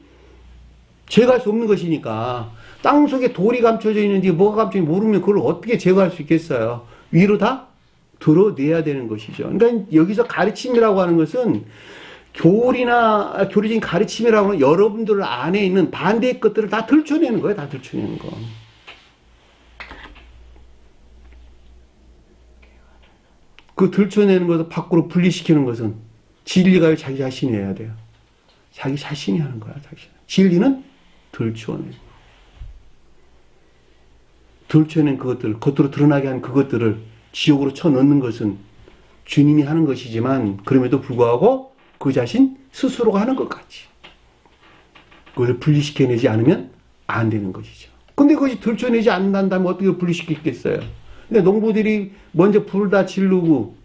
제거할 수 없는 것이니까. 땅속에 돌이 감춰져 있는지 뭐가 감춰져 있는지 모르면 그걸 어떻게 제거할 수 있겠어요. 위로 다 드러내야 되는 것이죠. 그러니까 여기서 가르침이라고 하는 것은 교리적인 가르침이라고 하는 여러분들 안에 있는 반대의 것들을 다 들춰내는 거예요. 다 들춰내는 거. 그 들춰내는 것을 밖으로 분리시키는 것은 진리가 자기 자신이 해야 돼요. 자기 자신이 하는 거야. 진리는 들춰내는 거. 들춰낸 그것들, 겉으로 드러나게 한 그것들을 지옥으로 쳐넣는 것은 주님이 하는 것이지만 그럼에도 불구하고 그 자신 스스로가 하는 것 같이 그것을 분리시켜내지 않으면 안 되는 것이죠. 근데 그것이 들춰내지 않는다면 어떻게 분리시키겠어요? 근데 농부들이 먼저 불을 다 지르고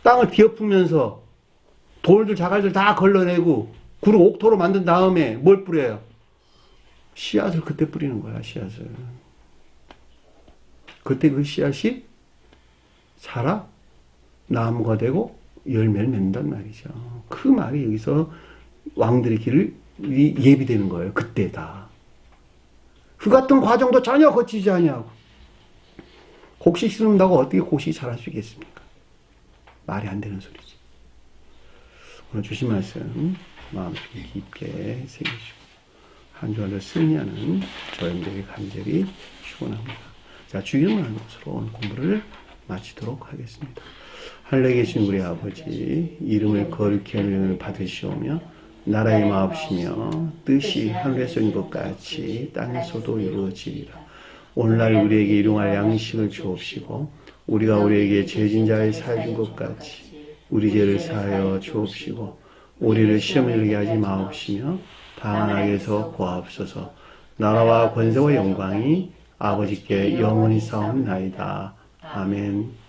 땅을 뒤엎으면서 돌들 자갈들 다 걸러내고 그리고 옥토로 만든 다음에 뭘 뿌려요? 씨앗을 그때 뿌리는 거야. 씨앗을. 그때 그 씨앗이 자라 나무가 되고 열매를 맺는단 말이죠. 그 말이 여기서 왕들의 길을 예비되는 거예요. 그때다. 그 같은 과정도 전혀 거치지 아니하고 곡식 심는다고 어떻게 곡식이 자랄 수 있겠습니까? 말이 안 되는 소리지. 오늘 주신 말씀 마음속에 깊게 새기시고 한 주간도 승리하는 저희들에게 간절히 축원합니다. 자, 주기도문을 하는 것으로 오늘 공부를 마치도록 하겠습니다. 하늘에 계신 우리 아버지, 이름을 거룩히 하는 받으시오며 나라의 마옵시며 뜻이 하늘에서 이룬 것 같이 땅에서도 이루어지리라. 오늘날 우리에게 일용할 양식을 주옵시고 우리가 우리에게 죄진 자를 사해 준 것 같이 우리 죄를 사하여 주옵시고 우리를 시험에 들게 하지 마옵시며 다만 악에서 구하옵소서. 나라와 권세와 영광이 아버지께 영원히 싸움나이다. 아멘.